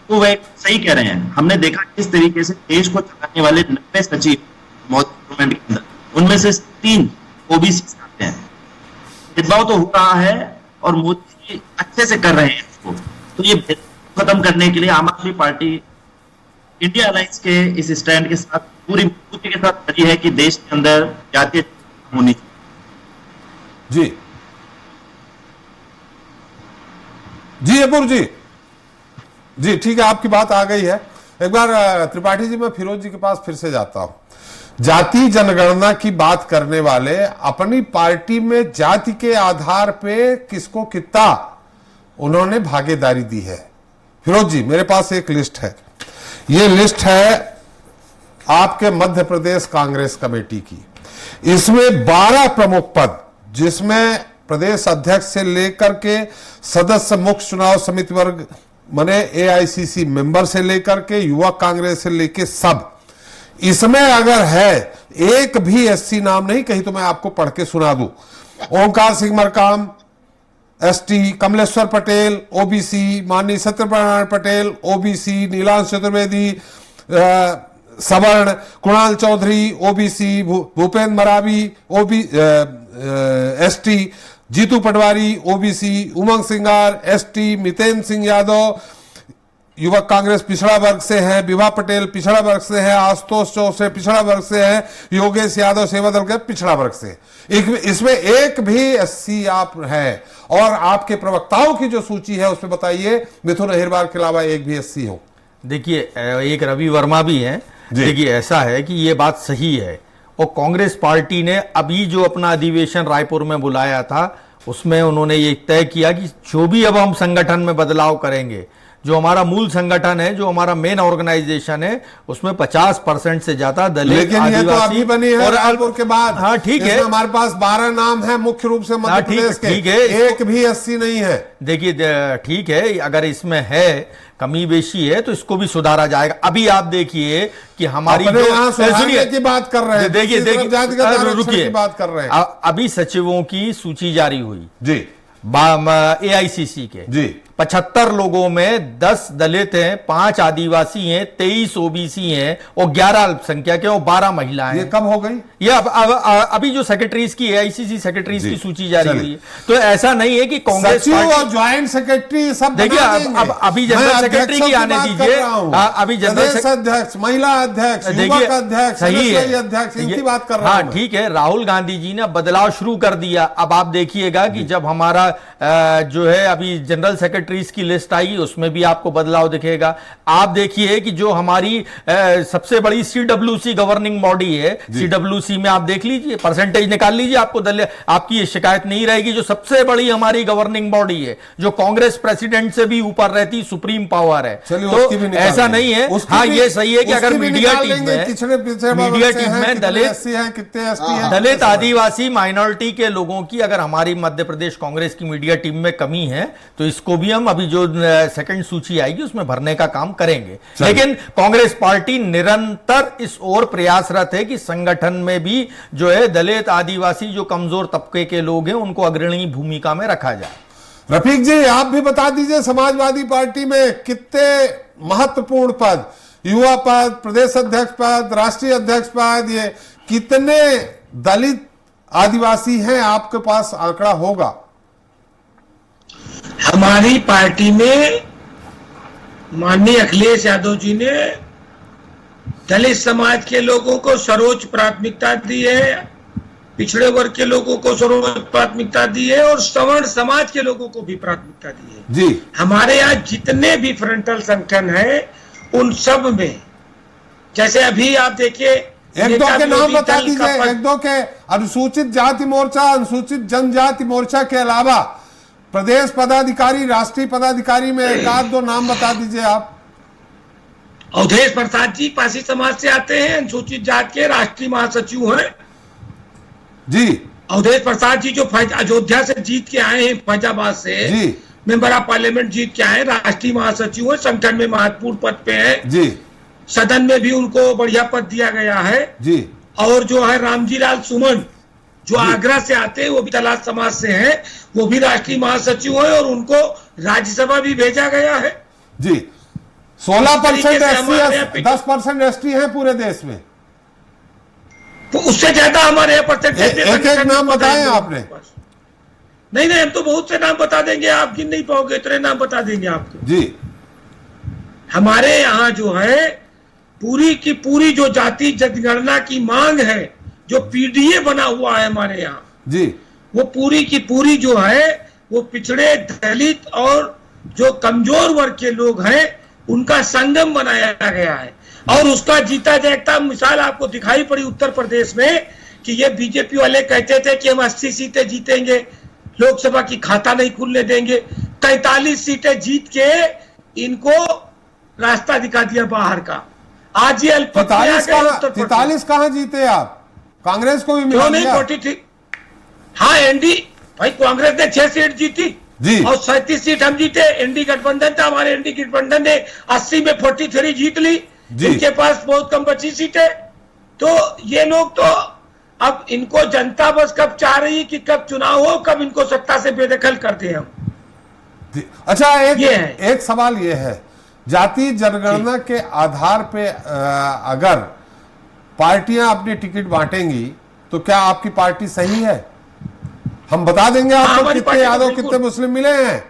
I: तो वह सही कह रहे हैं। हमने देखा किस तरीके से देश को चलाने वाले 90 सचिव मोदी गवर्नमेंट के अंदर, उनमें से 3 ओबीसी आते हैं। भेदभाव तो हो रहा है और मोदी जी अच्छे से कर रहे हैं इसको। तो ये खत्म करने के लिए आम आदमी पार्टी इंडिया अलायंस के इस स्टैंड के साथ पूरी मजबूती के साथ खड़ी है कि देश के अंदर जातीय होनी
A: जी। जी अपूर्व जी, ठीक है, आपकी बात आ गई है। एक बार त्रिपाठी जी, मैं फिरोज जी के पास फिर से जाता हूं। जाति जनगणना की बात करने वाले अपनी पार्टी में जाति के आधार पे किसको कितना उन्होंने भागीदारी दी है। फिरोज जी, मेरे पास एक लिस्ट है, ये लिस्ट है आपके मध्य प्रदेश कांग्रेस कमेटी की। इसमें 12 प्रमुख पद, जिसमें प्रदेश अध्यक्ष से लेकर के सदस्य मुख्य चुनाव समिति वर्ग माने एआईसीसी मेंबर से लेकर के युवा कांग्रेस से लेकर सब, इसमें अगर है एक भी एससी नाम नहीं, कहीं तो मैं आपको पढ़ के सुना दूं। ओंकार सिंह मरकाम एसटी, कमलेश्वर पटेल ओबीसी, माननीय सत्यनारायण पटेल ओबीसी, नीलांश चतुर्वेदी सवर्ण, Kunal Chaudhary OBC, Bhupendra Maravi ST, Jitu Patwari OBC, उमंग सिंगार एसटी, मितेंद्र सिंह यादव युवक कांग्रेस पिछड़ा वर्ग से है, विभा पटेल पिछड़ा वर्ग से है, आशुतोष चौसे पिछड़ा वर्ग से है, योगेश यादव सेवा दल के पिछड़ा वर्ग से। इसमें एक भी एससी आप है, और आपके प्रवक्ताओं की जो सूची है उसमें बताइए मिथुन अहिरवार के अलावा एक भी एससी हो।
G: देखिए, एक रवि वर्मा भी है। देखिए, ऐसा है कि ये बात सही है, और कांग्रेस पार्टी ने अभी जो अपना अधिवेशन रायपुर में बुलाया था उसमें उन्होंने ये तय किया कि जो भी अब हम संगठन में बदलाव करेंगे, जो हमारा मूल संगठन है, जो हमारा मेन ऑर्गेनाइजेशन है, उसमें 50% से ज्यादा दलित,
A: लेकिन ये तो अभी बनी है और रायपुर के बाद।
G: हाँ, ठीक है,
A: हमारे पास 12 नाम है मुख्य रूप से मध्य प्रदेश के,
G: ठीक है,
A: एक भी एससी नहीं है।
G: देखिए, ठीक है, अगर इसमें है कमी बेशी है तो इसको भी सुधारा जाएगा। अभी आप देखिए कि हमारी
A: की बात कर रहे हैं,
G: देखिए
A: रुकिए, बात कर रहे हैं।
G: अभी सचिवों की सूची जारी हुई
A: जी
G: एआईसीसी के
A: जी,
G: 75 लोगों में 10 दलित हैं, 5 आदिवासी हैं, 23 ओबीसी हैं और 11 अल्पसंख्यक हैं और 12 महिलाएं।
A: ये कब हो गई?
G: ये अभी जो सेक्रेटरीज की एआईसीसी सेक्रेटरीज की सूची जारी हुई है। तो ऐसा नहीं है कि कांग्रेस
A: और ज्वाइंट सेक्रेटरी सब
G: देखिए, अब अभी जनरल सेक्रेटरी की आने दीजिए, अभी जनरल
A: अध्यक्ष, महिला अध्यक्ष, युवक अध्यक्ष,
G: सही है,
A: अध्यक्ष, इनकी बात कर रहा हूं।
G: हाँ, ठीक है, राहुल गांधी जी ने बदलाव शुरू कर दिया। अब आप देखिएगा कि जब हमारा जो है अभी जनरल सेक्रेटरीज की लिस्ट आई, उसमें भी आपको बदलाव दिखेगा। आप देखिए कि जो हमारी सबसे बड़ी सीडब्ल्यूसी गवर्निंग बॉडी है, सीडब्ल्यूसी में आप देख लीजिए, परसेंटेज निकाल लीजिए, आपकी ये शिकायत नहीं रहेगी। जो सबसे बड़ी हमारी गवर्निंग बॉडी है, जो कांग्रेस प्रेसिडेंट से भी ऊपर रहती, सुप्रीम पावर है, तो ऐसा नहीं है। हाँ, ये सही है कि अगर मीडिया टीम में दलित, आदिवासी, माइनॉरिटी के लोगों की अगर हमारी मध्य प्रदेश कांग्रेस की मीडिया टीम में कमी है तो इसको भी हम अभी जो सेकंड सूची आएगी उसमें भरने का काम करेंगे। लेकिन कांग्रेस पार्टी निरंतर इस ओर प्रयासरत है कि संगठन में भी जो है दलित, आदिवासी, जो कमजोर तबके के लोग हैं उनको अग्रणी भूमिका में रखा जाए।
A: रफीक जी, आप भी बता दीजिए, समाजवादी पार्टी में कितने महत्वपूर्ण पद, युवा पद, प्रदेश अध्यक्ष पद, राष्ट्रीय अध्यक्ष पद, ये कितने दलित आदिवासी हैं? आपके पास आंकड़ा होगा?
H: हमारी पार्टी में माननीय अखिलेश यादव जी ने दलित समाज के लोगों को सर्वोच्च प्राथमिकता दी है, पिछड़े वर्ग के लोगों को सर्वोच्च प्राथमिकता दी है और सवर्ण समाज के लोगों को भी प्राथमिकता दी है
A: जी।
H: हमारे यहाँ जितने भी फ्रंटल संगठन हैं उन सब में, जैसे अभी आप देखिए,
A: एक दो के नाम बता दीजिए, एक दो के। अनुसूचित जाति मोर्चा, अनुसूचित जनजाति मोर्चा के अलावा प्रदेश पदाधिकारी, राष्ट्रीय पदाधिकारी में एक आध दो नाम बता दीजिए आप।
H: अवधेश प्रसाद जी पासी समाज से आते हैं, अनुसूचित जाति के राष्ट्रीय महासचिव हैं
A: जी।
H: अवधेश प्रसाद जी जो अयोध्या से जीत के आए हैं, फैजाबाद से
A: जी,
H: मेंबर ऑफ पार्लियामेंट जीत के आए, राष्ट्रीय महासचिव है, संगठन में महत्वपूर्ण पद पे है
A: जी।
H: सदन में भी उनको बढ़िया पद दिया गया है
A: जी।
H: और जो है रामजी लाल सुमन जो आगरा से आते हैं, वो भी दलित समाज से हैं, वो भी राष्ट्रीय महासचिव है और उनको राज्यसभा भी भेजा गया है
A: जी। 16% एससी, 10% एसटी है पूरे देश में,
H: तो उससे ज्यादा हमारे यहाँ परसेंटेज।
A: एक नाम बताएं आपने?
H: नहीं, हम तो बहुत से नाम बता देंगे, आप गिन नहीं पाओगे, इतने नाम बता देंगे आपको
A: जी।
H: हमारे यहाँ जो है पूरी की पूरी जो जाति जनगणना की मांग है, जो पीडीए बना हुआ है हमारे यहाँ
A: जी,
H: वो पूरी की पूरी जो है वो पिछड़े, दलित और जो कमजोर वर्ग के लोग हैं उनका संगम बनाया गया है। और उसका जीता जागता मिसाल आपको दिखाई पड़ी उत्तर प्रदेश में कि ये बीजेपी वाले कहते थे कि हम 80 सीटें जीतेंगे, लोकसभा की खाता नहीं खुलने देंगे, 43 सीटें जीत के इनको रास्ता दिखा दिया बाहर का। आज ये अल्पसंख्यक
A: 43 कहां जीते आप? कांग्रेस को भी मिला
H: क्यों नहीं? 43। हाँ, एनडी भाई कांग्रेस ने 6 सीट जीती
A: जी,
H: और 37 सीट हम जीते। एनडी गठबंधन था, हमारे एनडी गठबंधन ने 80 में 43 जीत ली। इनके पास बहुत कम बची सीटें। तो ये लोग तो अब इनको जनता बस कब चाह रही है कि कब चुनाव हो, कब इनको सत्ता से बेदखल कर दे हम।
A: अच्छा, एक सवाल ये है, जाति जनगणना के आधार पे अगर पार्टियां अपनी टिकट बांटेंगी तो क्या आपकी पार्टी सही है? हम बता देंगे आपको कितने यादव कितने मुस्लिम मिले हैं।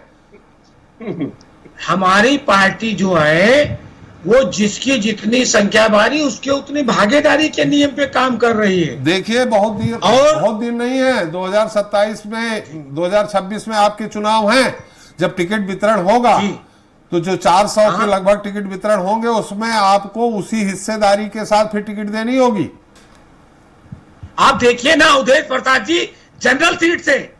H: हमारी पार्टी जो है वो जिसकी जितनी संख्या बारी उसके उतनी भागीदारी के नियम पे काम कर रही है।
A: देखिए बहुत दिन नहीं है, 2027 में 2026 में आपके चुनाव हैं। जब टिकट वितरण होगा तो जो 400 के लगभग टिकट वितरण होंगे उसमें आपको उसी हिस्सेदारी के साथ फिर टिकट देनी होगी।
H: आप देखिए ना उदय प्रताप जी, जनरल सीट से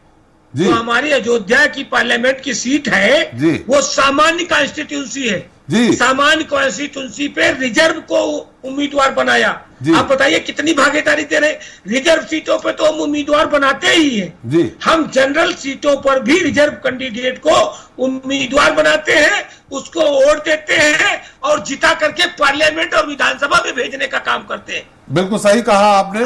H: जो हमारी अयोध्या की पार्लियामेंट की सीट है वो सामान्य कॉन्स्टिट्यूंसी है जी। सामान्य कॉन्स्टिट्यूंसी पे रिजर्व को उम्मीदवार बनाया। आप बताइए कितनी भागीदारी दे रहे। रिजर्व सीटों पे तो हम उम्मीदवार बनाते ही हैं जी। हम जनरल सीटों पर भी रिजर्व कैंडिडेट को उम्मीदवार बनाते हैं, उसको वोट देते हैं और जिता करके पार्लियामेंट और विधानसभा में भेजने का काम करते हैं।
A: बिल्कुल सही कहा आपने,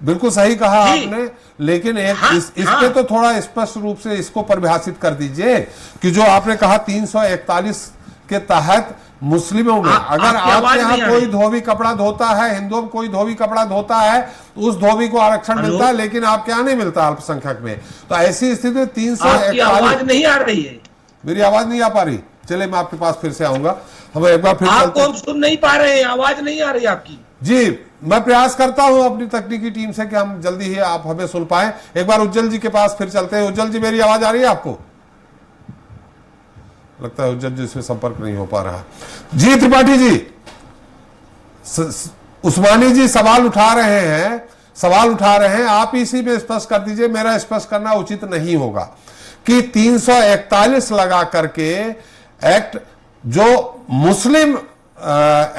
A: बिल्कुल सही कहा आपने। लेकिन इस पे तो थोड़ा स्पष्ट रूप से इसको परिभाषित कर दीजिए कि जो आपने कहा 341 के तहत मुस्लिमों में अगर आपके यहाँ कोई धोबी कपड़ा धोता है, हिंदुओं में कोई धोबी कपड़ा धोता है, उस धोबी को आरक्षण मिलता है, लेकिन आपके यहाँ नहीं मिलता अल्पसंख्यक में। तो ऐसी स्थिति में 341
H: आवाज नहीं आ रही है।
A: मेरी आवाज नहीं आ पा रही। चले मैं आपके पास फिर से आऊंगा। हम एक बार फिर
H: आपको हम सुन नहीं पा रहे हैं, आवाज नहीं आ रही आपकी
A: जी। मैं प्रयास करता हूं अपनी तकनीकी टीम से कि हम जल्दी ही आप हमें सुन पाए। एक बार उज्जवल जी के पास फिर चलते हैं। उज्जवल जी, मेरी आवाज आ रही है आपको? लगता है उज्जवल जी से संपर्क नहीं हो पा रहा। जी त्रिपाठी जी, उस्मानी जी सवाल उठा रहे हैं, आप इसी में स्पष्ट कर दीजिए, मेरा स्पष्ट करना उचित नहीं होगा कि 341 लगा करके एक्ट जो मुस्लिम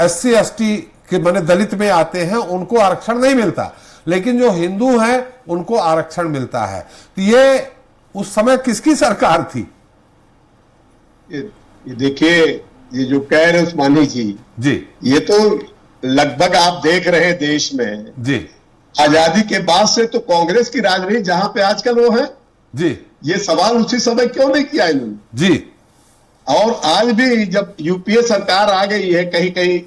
A: SC ST के माने दलित में आते हैं उनको आरक्षण नहीं मिलता, लेकिन जो हिंदू हैं उनको आरक्षण मिलता है। तो ये उस समय किसकी सरकार थी?
J: ये देखिए, ये जो कह रहे उस्मानी जी, ये तो लगभग आप देख रहे हैं देश में जी, आजादी के बाद से तो कांग्रेस की राजनीति जहां पे आजकल वो है जी, ये सवाल उसी समय क्यों नहीं किया इन्होंने जी। और आज भी जब यूपीए सरकार आ गई है कहीं कहीं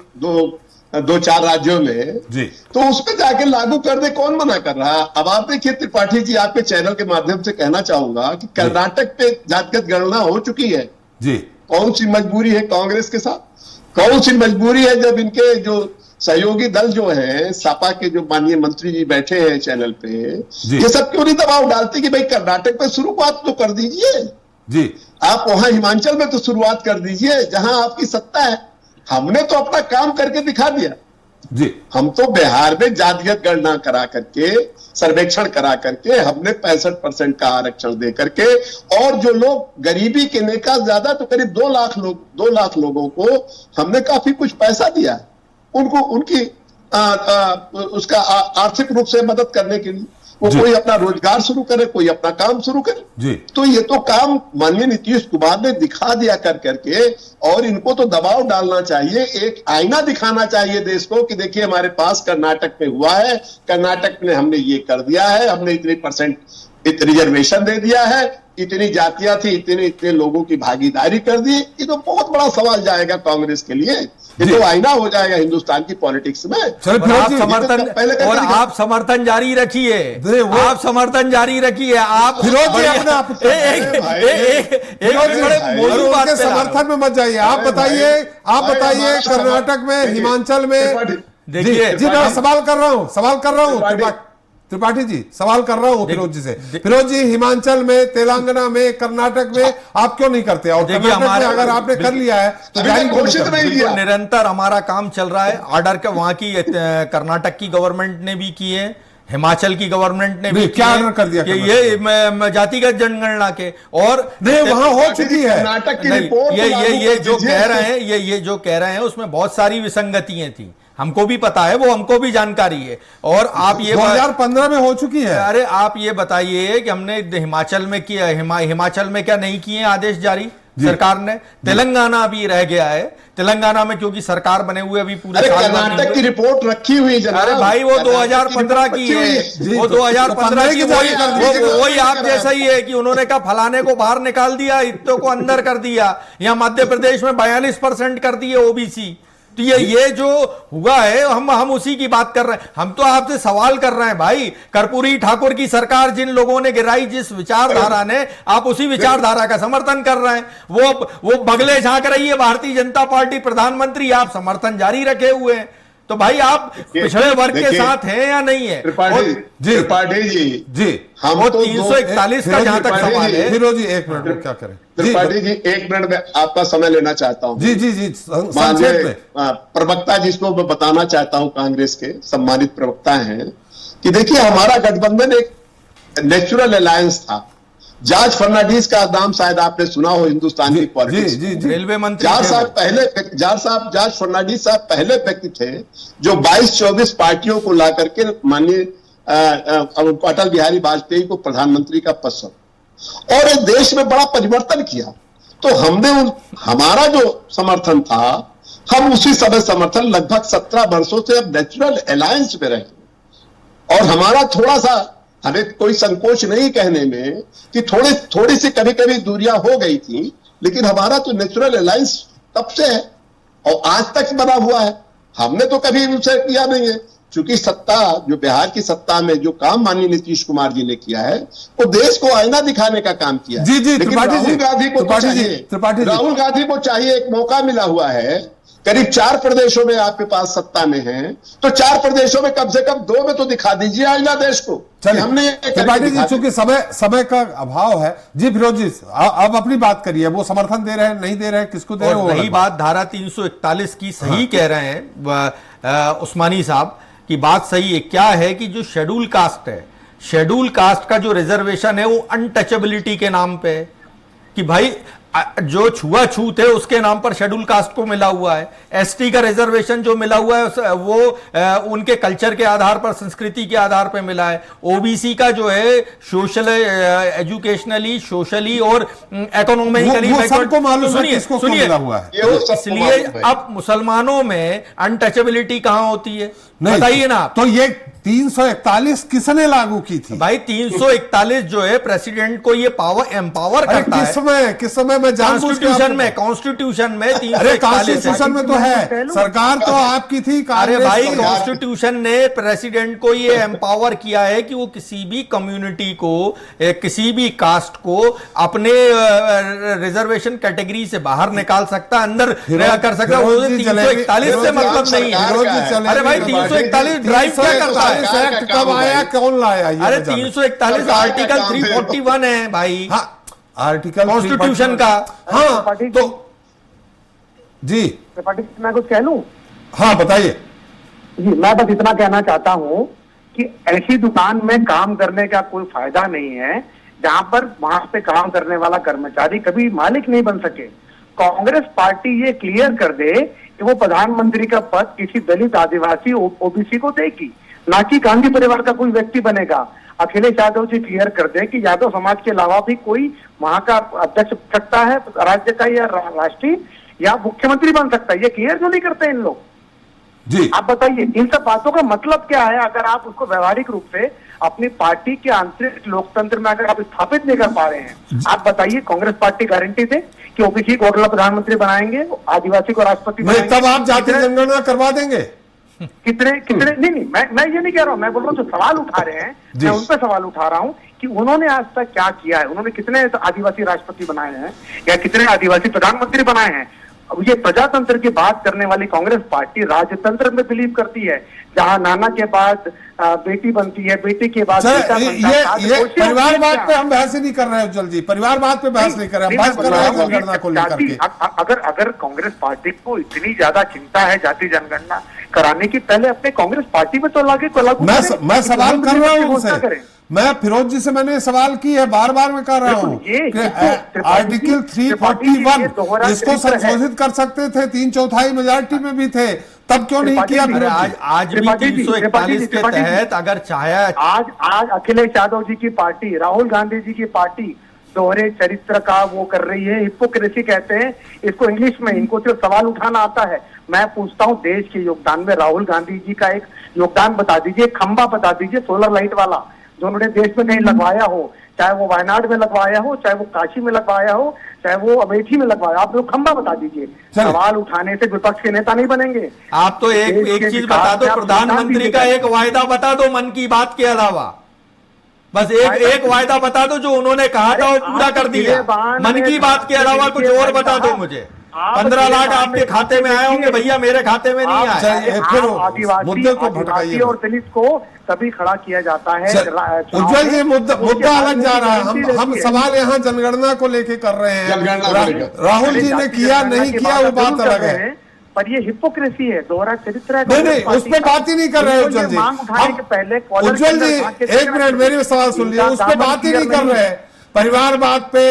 J: दो चार राज्यों में जी, तो उस पर जाके लागू कर दे, कौन मना कर रहा है? अब आप देखिए त्रिपाठी जी, आपके चैनल के माध्यम से कहना चाहूंगा कि कर्नाटक पे जातिगत गणना हो चुकी है जी। कौन सी मजबूरी है कांग्रेस के साथ? कौन सी मजबूरी है जब इनके जो सहयोगी दल जो है, सपा के जो माननीय मंत्री जी बैठे हैं चैनल पे, ये सब क्यों नहीं दबाव डालते कि भाई कर्नाटक पे शुरुआत तो कर दीजिए जी, आप वहां हिमाचल में तो शुरुआत कर दीजिए जहां आपकी सत्ता है। हमने तो अपना काम करके दिखा दिया जी। हम तो बिहार में जातिगत गणना करा करके, सर्वेक्षण करा करके हमने 65% का आरक्षण दे करके, और जो लोग गरीबी के नेका ज्यादा तो करीब 2 लाख लोगों को हमने काफी कुछ पैसा दिया उनको, उनकी उसका आर्थिक रूप से मदद करने के लिए। वो कोई अपना रोजगार शुरू करे, कोई अपना काम शुरू करे जी। तो ये तो काम माननीय नीतीश कुमार ने दिखा दिया कर करके, और इनको तो दबाव डालना चाहिए, एक आईना दिखाना चाहिए देश को कि देखिए हमारे पास कर्नाटक में हुआ है, कर्नाटक ने हमने ये कर दिया है, हमने इतने % रिजर्वेशन दे दिया है, इतनी जातियां थी, इतने लोगों की भागीदारी कर दी। ये तो बहुत बड़ा सवाल जाएगा कांग्रेस के लिए, ये तो आईना हो जाएगा हिंदुस्तान की पॉलिटिक्स में।
G: आप समर्थन जारी रखिए, आप समर्थन जारी रखिए। आप
A: समर्थन में मत जाइए। आप बताइए कर्नाटक में, हिमाचल में, देखिए जी, मैं सवाल कर रहा हूँ त्रिपाठी जी सवाल कर रहा हूं फिरोज जी से। फिरोज जी, हिमाचल में, तेलंगाना में, कर्नाटक में आप क्यों नहीं करते? और कर्नाटक में अगर आपने कर लिया है तो जारी
J: घोषित नहीं किया।
G: निरंतर हमारा काम चल रहा है। ऑर्डर के वहां की कर्नाटक की गवर्नमेंट ने भी किए, हिमाचल की गवर्नमेंट ने भी
A: क्या ऑर्डर कर दिया
G: कि ये जातिगत जनगणना के, और
A: वहां हो चुकी है।
J: कर्नाटक की रिपोर्ट
G: ये जो कह रहे हैं, ये जो कह रहे हैं उसमें बहुत सारी विसंगतियां थी, हमको भी पता है, वो हमको भी जानकारी है। और आप ये
A: 2015 में हो चुकी है।
G: अरे आप ये बताइए कि हमने हिमाचल में किया, हिमाचल में क्या नहीं किए आदेश जारी सरकार ने? तेलंगाना अभी रह गया है, तेलंगाना में क्योंकि सरकार बने हुए अभी पूरे साल
J: कर्नाटक की रिपोर्ट रखी हुई जनाब।
G: अरे भाई वो 2015 की है, वो 2015 की, वही आप जैसा ही है कि उन्होंने कहा फलाने को बाहर निकाल दिया, इतने को अंदर कर दिया। यहाँ मध्य प्रदेश में 42% कर दिए ओबीसी। तो ये जो हुआ है हम उसी की बात कर रहे हैं। हम तो आपसे सवाल कर रहे हैं भाई, कर्पूरी ठाकुर की सरकार जिन लोगों ने गिराई, जिस विचारधारा ने, आप उसी विचारधारा का समर्थन कर रहे हैं। वो बगले झांक रही है भारतीय जनता पार्टी, प्रधानमंत्री आप समर्थन जारी रखे हुए हैं। तो भाई आप पिछड़े वर्ग के साथ हैं या नहीं है?
J: त्रिपाठी जी
G: हम तो 341 का जहां तक सवाल है।
A: फिरोज जी 1 मिनट में क्या करें?
J: त्रिपाठी जी 1 मिनट में आपका समय लेना चाहता हूं।
A: जी संक्षेप में।
J: प्रवक्ता जिसको मैं बताना चाहता हूं, कांग्रेस के सम्मानित प्रवक्ता हैं, कि देखिए हमारा गठबंधन एक नेचुरल अलायंस था। जॉर्ज फर्नांडिस का नाम शायद आपने सुना हो हिंदुस्तान की पॉलिटिक्स।
G: रेलवे मंत्री
J: जॉर्ज फर्नांडिस साहब पहले व्यक्ति थे जो 22-24 पार्टियों को ला करके माननीय अटल बिहारी वाजपेयी को प्रधानमंत्री का पद सौंपा और इस देश में बड़ा परिवर्तन किया। तो हमने हमारा जो समर्थन था, हम उसी समय समर्थन लगभग 17 वर्षों से अब नेचुरल अलायंस में रहे। और हमारा थोड़ा सा, हमें कोई संकोच नहीं कहने में कि थोड़ी सी कभी कभी दूरियां हो गई थी, लेकिन हमारा तो नेचुरल अलायंस तब से है और आज तक बना हुआ है। हमने तो कभी उसे किया नहीं है, क्योंकि सत्ता, जो बिहार की सत्ता में जो काम माननीय नीतीश कुमार जी ने किया है, वो देश को आईना दिखाने का काम किया है। लेकिन राहुल गांधी को चाहिए, एक मौका मिला हुआ है, करीब 4 प्रदेशों में आपके पास सत्ता में हैं, तो 4 प्रदेशों में कम से कम 2 में तो दिखा दीजिए आईना देश को।
A: हमने त्रिपाठी जी, चूंकि समय का अभाव है। जी फिरोज जी, अब अपनी बात करिए। वो समर्थन दे रहे हैं, नहीं दे रहे हैं, किसको दे रहे हैं?
G: वही बात धारा 341 की सही कह रहे हैं उस्मानी साहब की बात सही है। क्या है कि जो शेड्यूल कास्ट है, शेड्यूल कास्ट का जो रिजर्वेशन है वो अनटचेबिलिटी के नाम पे है, कि भाई जो छुआछूत है उसके नाम पर शेड्यूल कास्ट को मिला हुआ है। एसटी का रिजर्वेशन जो मिला हुआ है वो उनके कल्चर के आधार पर, संस्कृति के आधार पर मिला है। ओबीसी का जो है सोशल, एजुकेशनली, सोशली और इकोनॉमिकली, सुनिए, इसलिए अब मुसलमानों में अनटचेबिलिटी कहां होती है बताइए ना।
A: तो ये 341 किसने लागू की थी?
G: भाई 341 जो है प्रेसिडेंट को ये पावर एम्पावर करता है।
A: किस समय में
G: कॉन्स्टिट्यूशन में
A: 341 में तो है, सरकार तो आपकी थी।
G: अरे भाई कॉन्स्टिट्यूशन ने प्रेसिडेंट को ये एम्पावर किया है कि वो किसी भी कम्युनिटी को, किसी भी कास्ट को अपने रिजर्वेशन कैटेगरी से बाहर निकाल सकता, अंदर कर सकता। 341 से मतलब नहीं है। अरे भाई 341 ड्राइव क्या करता है?
A: कब आया, कौन लाया?
G: अरे 341 आर्टिकल 341 है भाई।
A: हाँ, आर्टिकल
G: कॉन्स्टिट्यूशन का।
A: हाँ तो जी
K: मैं कुछ कह लूं?
A: हाँ बताइए
K: जी। मैं बस इतना कहना चाहता हूं कि ऐसी दुकान में काम करने का कोई फायदा नहीं है जहां पर वहां पे काम करने वाला कर्मचारी कभी मालिक नहीं बन सके। कांग्रेस पार्टी ये क्लियर कर दे कि वो प्रधानमंत्री का पद किसी दलित, आदिवासी, ओबीसी को देगी, ना कि गांधी परिवार का कोई व्यक्ति बनेगा। अखिलेश यादव जी क्लियर कर दे कि यादव समाज के अलावा भी कोई वहां का अध्यक्ष बन सकता है, राज्य का या राष्ट्रीय, या मुख्यमंत्री बन सकता है। ये क्लियर क्यों नहीं करते इन लोग
A: जी?
K: आप बताइए इन सब बातों का मतलब क्या है? अगर आप उसको व्यवहारिक रूप से अपनी पार्टी के आंतरिक लोकतंत्र में अगर आप स्थापित नहीं कर पा रहे हैं, आप बताइए कांग्रेस पार्टी गारंटी दे कि ओबीसी को अगला प्रधानमंत्री बनाएंगे, आदिवासी को राष्ट्रपति बनाएंगे?
A: तब आप जातीय जनगणना करवा देंगे?
K: कितने नहीं, मैं ये नहीं कह रहा हूं। मैं बोल रहा हूं जो सवाल उठा रहे हैं, मैं उन पर सवाल उठा रहा हूं कि उन्होंने आज तक क्या किया है। उन्होंने कितने आदिवासी राष्ट्रपति बनाए हैं या कितने आदिवासी प्रधानमंत्री बनाए हैं? अब ये प्रजातंत्र की बात करने वाली कांग्रेस पार्टी राजतंत्र में बिलीव करती है, जहां नाना के बाद बेटी बनती है, बेटी के बाद बेटा बनता है।
A: ये परिवारवाद पे हम बहस ही नहीं कर रहे हैं उज्जवल जी, परिवारवाद पे बहस नहीं कर रहे हैं, बहस कर रहे हैं जनगणना को लेकर के।
K: अगर कांग्रेस पार्टी को इतनी ज्यादा चिंता है जाति जनगणना कराने की, पहले अपने कांग्रेस पार्टी में तो लागू
A: मैं सवाल कर रहा हूँ उनसे, मैं फिरोज जी से मैंने सवाल की है, बार बार मैं कर रहा हूँ आर्टिकल 341 इसको संशोधित कर सकते थे, 3/4 मेजॉरिटी में भी थे, तब क्यों नहीं किया?
G: आज भी 341 के तहत अगर चाहे,
K: आज अखिलेश यादव जी की पार्टी, राहुल गांधी जी की पार्टी दोहरे चरित्र का वो कर रही है, हिपोक्रेसी कहते हैं इसको इंग्लिश में, इनको सिर्फ सवाल उठाना आता है। मैं पूछता हूँ देश के योगदान में राहुल गांधी जी का एक योगदान बता दीजिए, खंबा बता दीजिए सोलर लाइट वाला, जो उन्होंने देश में कहीं लगवाया हो, चाहे वो वायनाड में लगवाया हो, चाहे वो काशी में लगवाया हो, चाहे वो अमेठी में लगवाया, आप लोग खंबा बता दीजिए। सवाल उठाने से विपक्ष के नेता नहीं बनेंगे।
G: आप तो एक चीज बता दो, प्रधानमंत्री का एक वायदा बता दो मन की बात के अलावा, बस एक वायदा बता दो जो उन्होंने कहा था वो पूरा कर दिया, मन की बात के अलावा कुछ और बता दो मुझे। 15 लाख आपके खाते में आए होंगे भैया, मेरे खाते में नहीं आए।
K: आदिवासी और दलित को तभी खड़ा किया जाता है।
A: उज्जवल जी मुद्दा अलग जा रहा है, हम सवाल यहाँ जनगणना को लेके कर रहे हैं, राहुल जी ने किया नहीं किया वो बात अलग है,
K: पर ये हिपोक्रेसी है, दोहरा चरित्र है।
A: नहीं उस पर बात ही नहीं कर रहे उज्जवल जी, उज्जवल जी एक मिनट मेरे सवाल सुन लिया, उस पर बात ही नहीं कर रहे, परिवारवाद पे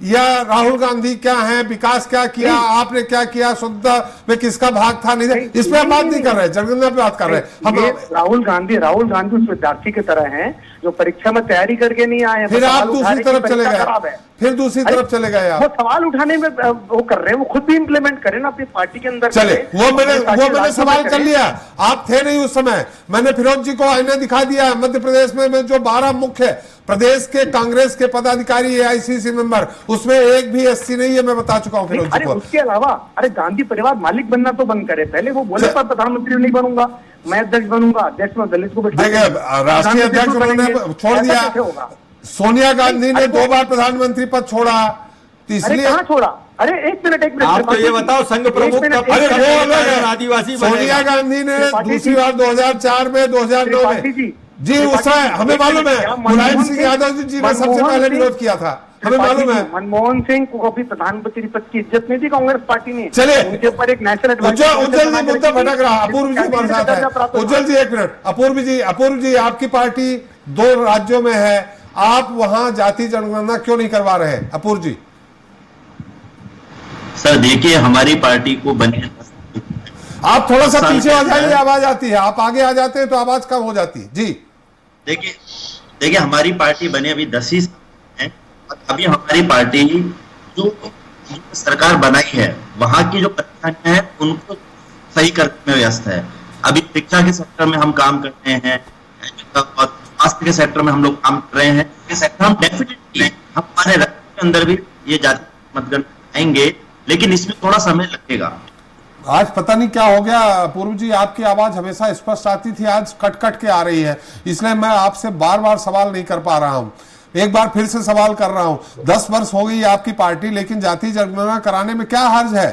A: या राहुल गांधी क्या है, विकास क्या किया, आपने क्या किया, शुद्धता में किसका भाग था, नहीं इस पे हम बात नहीं कर रहे, जनगणना पे बात कर रहे हैं हम।
K: राहुल गांधी उस विद्यार्थी की तरह हैं जो परीक्षा में तैयारी करके नहीं आए हैं,
A: फिर आप दूसरी तरफ चले गए, फिर दूसरी तरफ चले गए आप।
K: वो सवाल उठाने में वो कर रहे हैं, वो खुद भी इम्प्लीमेंट करें ना अपनी पार्टी के अंदर।
A: चले वो मैंने सवाल कर लिया, आप थे नहीं उस समय, मैंने फिरोज जी को आईना दिखा दिया। मध्य प्रदेश में जो 12 मुख्य प्रदेश के कांग्रेस के पदाधिकारी एआईसीसी मेंबर, उसमें एक भी एससी नहीं है, मैं बता चुका हूँ फिरोज जी को।
K: उसके अलावा अरे गांधी परिवार मालिक बनना तो बंद करे, पहले वो बोले पर प्रधानमंत्री नहीं बनूंगा, मैं अध्यक्ष बनूंगा, अध्यक्ष में दलित को
A: राष्ट्रीय अध्यक्ष उन्होंने छोड़ दिया, सोनिया गांधी ने 2 बार प्रधानमंत्री पद छोड़ा,
K: इसलिए कहाँ छोड़ा? अरे एक मिनट
G: आप तो ये बताओ संघ प्रमुख
A: आदिवासी सोनिया गांधी ने दूसरी बार 2004 में 2009 में जी उस समय हमें मालूम है मुलायम सिंह यादव जी ने सबसे पहले विरोध किया था, हमें मालूम है।
K: मनमोहन सिंह को कभी प्रधानमंत्री पद की इज्जत नहीं दी कांग्रेस पार्टी ने।
A: चलिए
K: उनके ऊपर एक नेशनल
A: उज्जवल जी मुद्दा भटक रहा, अपूर्व जी हमारे साथ है। उज्जवल जी एक मिनट, अपूर्व जी आपकी पार्टी 2 राज्यों में है, आप वहां जाति जनगणना क्यों नहीं करवा रहे हैं? अपूर्व जी।
I: सर देखिए हमारी पार्टी को बने,
A: आप थोड़ा सा पीछे आ जाइए, आवाज आती है, आप आगे आ जाते हैं तो आवाज कम हो जाती है। जी
I: देखिए हमारी पार्टी बने अभी 10 ही साल है, अभी हमारी पार्टी जो सरकार बनाई है वहां की जो परेशानियां हैं उनको सही करने में व्यस्त है। अभी शिक्षा के सेक्टर में हम काम कर रहे हैं और स्वास्थ्य के सेक्टर में हम लोग काम कर रहे हैं, ये सेक्टर हम डेफिनेटली हमारे राज्य के अंदर भी ये जाति मतगणना आएंगे, लेकिन इसमें थोड़ा समय लगेगा।
A: आज पता नहीं क्या हो गया पूर्व जी, आपकी आवाज हमेशा स्पष्ट आती थी, आज कट कट के आ रही है, इसलिए मैं आपसे बार बार सवाल नहीं कर पा रहा हूं। एक बार फिर से सवाल कर रहा हूं, 10 वर्ष हो गई आपकी पार्टी, लेकिन जाति जनगणना कराने में क्या हर्ज है?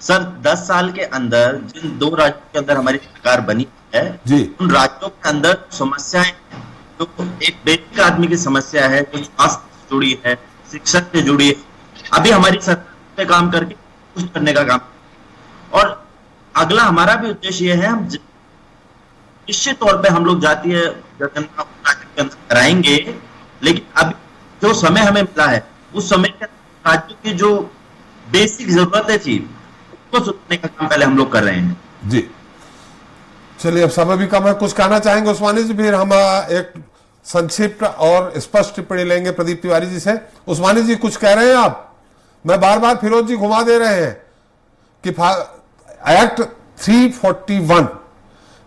I: सर 10 साल के अंदर जिन 2 राज्यों के अंदर हमारी सरकार बनी है
A: जी, उन
I: राज्यों के अंदर समस्याएं, जो एक बेसिक आदमी की समस्या है, जो स्वास्थ्य से जुड़ी है, शिक्षा से जुड़ी है, अभी हमारी सरकार पे काम करके कुछ करने का काम। और अगला हमारा भी उद्देश्य यह है, हम निश्चित तौर पे हम लोग जातीय जनगणना के अंदर कराएंगे, लेकिन अभी जो समय हमें मिला है उस समय के राज्यों की जो बेसिक जरूरतें थी उसको सुनने का काम पहले हम लोग कर रहे हैं।
A: जी चलिए, अब समय भी कम है, कुछ कहना चाहेंगे उस्मानी जी? फिर हम एक संक्षिप्त और स्पष्ट टिप्पणी लेंगे प्रदीप तिवारी जी से। उस्मानी जी कुछ कह रहे हैं आप? मैं बार बार फिरोज जी घुमा दे रहे हैं कि एक्ट 341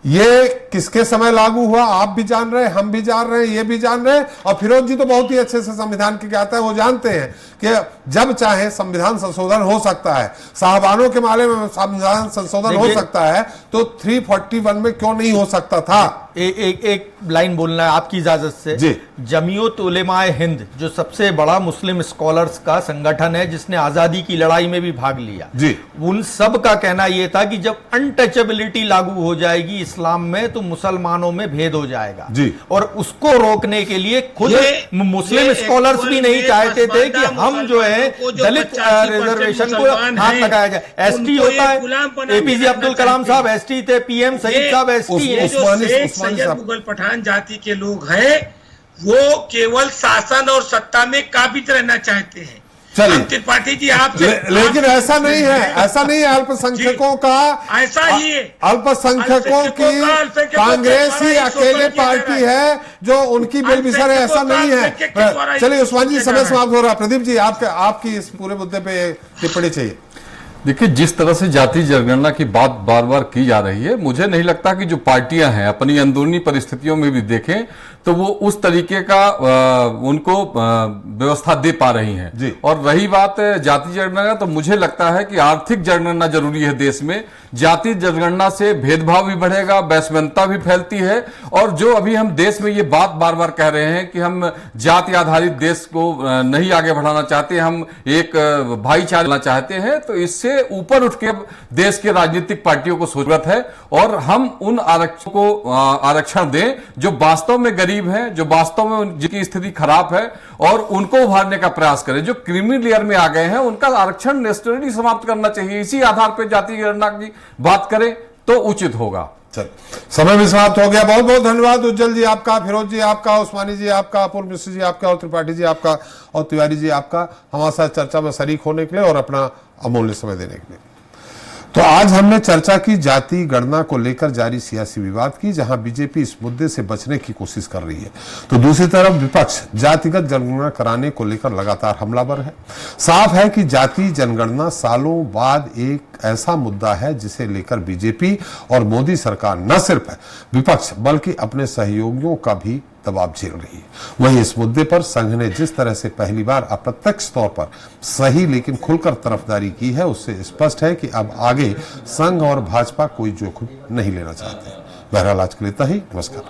A: ये किसके समय लागू हुआ आप भी जान रहे हैं, हम भी जान रहे हैं, ये भी जान रहे हैं, और फिरोज जी तो बहुत ही अच्छे से संविधान के ज्ञाता है, वो जानते हैं कि जब चाहे संविधान संशोधन हो सकता है, साहबानों के मामले में संविधान संशोधन हो सकता है, तो 341 में क्यों नहीं हो सकता था?
G: एक लाइन बोलना है आपकी इजाजत से
A: जी।
G: जमीयत उलेमाए हिंद जो सबसे बड़ा मुस्लिम स्कॉलर्स का संगठन है, जिसने आजादी की लड़ाई में भी भाग लिया
A: जी,
G: उन सब का कहना यह था कि जब अनटचेबिलिटी लागू हो जाएगी इस्लाम में तो मुसलमानों में भेद हो जाएगा
A: जी।
G: और उसको रोकने के लिए खुद मुस्लिम स्कॉलर्स भी नहीं चाहते थे कि हम जो है दलित रिजर्वेशन को हाथ लगाया जाए। एसटी होता है, एपीजे अब्दुल कलाम साहब एसटी थे, पीएम सईद साहब एसटी है।
H: सैयद मुगल पठान जाति के लोग हैं, वो केवल शासन और सत्ता में काबिज रहना चाहते हैं। त्रिपाठी जी आप
A: लेकिन ऐसा नहीं है, ऐसा नहीं है। अल्पसंख्यकों का
H: ऐसा ही है,
A: अल्पसंख्यकों की कांग्रेस ही अकेले पार्टी है जो उनकी बेलबिसर है, ऐसा नहीं है। चलिए उस्मान जी, समय समाप्त हो रहा है। प्रदीप जी, आपकी इस पूरे मुद्दे पे टिप्पणी चाहिए।
E: देखिए, जिस तरह से जाति जनगणना की बात बार बार की जा रही है, मुझे नहीं लगता कि जो पार्टियां हैं अपनी अंदरूनी परिस्थितियों में भी देखें तो वो उस तरीके का उनको व्यवस्था दे पा रही हैं
A: जी।
E: और रही बात जाति जनगणना, तो मुझे लगता है कि आर्थिक जनगणना जरूरी है देश में। जाति जनगणना से भेदभाव भी बढ़ेगा, वैषम्यता भी फैलती है, और जो अभी हम देश में ये बात बार बार कह रहे हैं कि हम जाति आधारित देश को नहीं आगे बढ़ाना चाहते, हम एक भाईचारा चाहते हैं, तो इससे ऊपर उठ के देश के राजनीतिक पार्टियों को जरूरत है और हम उन आरक्षकों को आरक्षण दें जो वास्तव में गरीब हैं, जो वास्तव में जिनकी स्थिति खराब है, और उनको उभारने का प्रयास करें। जो क्रीमी लेयर में आ गए हैं उनका आरक्षण नेचुरली समाप्त करना चाहिए। इसी आधार पर जाति गणना की बात करें तो उचित होगा।
A: चल, समय भी समाप्त हो गया। बहुत बहुत धन्यवाद उज्जवल जी आपका, फिरोज जी आपका, उस्मानी जी आपका, अपूर्व मिश्र जी आपका, और त्रिपाठी जी आपका, और तिवारी जी आपका हमारे साथ चर्चा में शरीक होने के लिए और अपना अमूल्य समय देने के लिए। तो आज हमने चर्चा की जाति गणना को लेकर जारी सियासी विवाद की, जहां बीजेपी इस मुद्दे से बचने की कोशिश कर रही है, तो दूसरी तरफ विपक्ष जातिगत जनगणना कराने को लेकर लगातार हमलावर है। साफ है कि जाति जनगणना सालों बाद एक ऐसा मुद्दा है जिसे लेकर बीजेपी और मोदी सरकार न सिर्फ विपक्ष बल्कि अपने सहयोगियों का भी दबाव झेल रही है। वहीं इस मुद्दे पर संघ ने जिस तरह से पहली बार अप्रत्यक्ष तौर पर सही लेकिन खुलकर तरफदारी की है, उससे स्पष्ट है कि अब आगे संघ और भाजपा कोई जोखिम नहीं लेना चाहते। बहरहाल आज के लिए इतना ही। नमस्कार।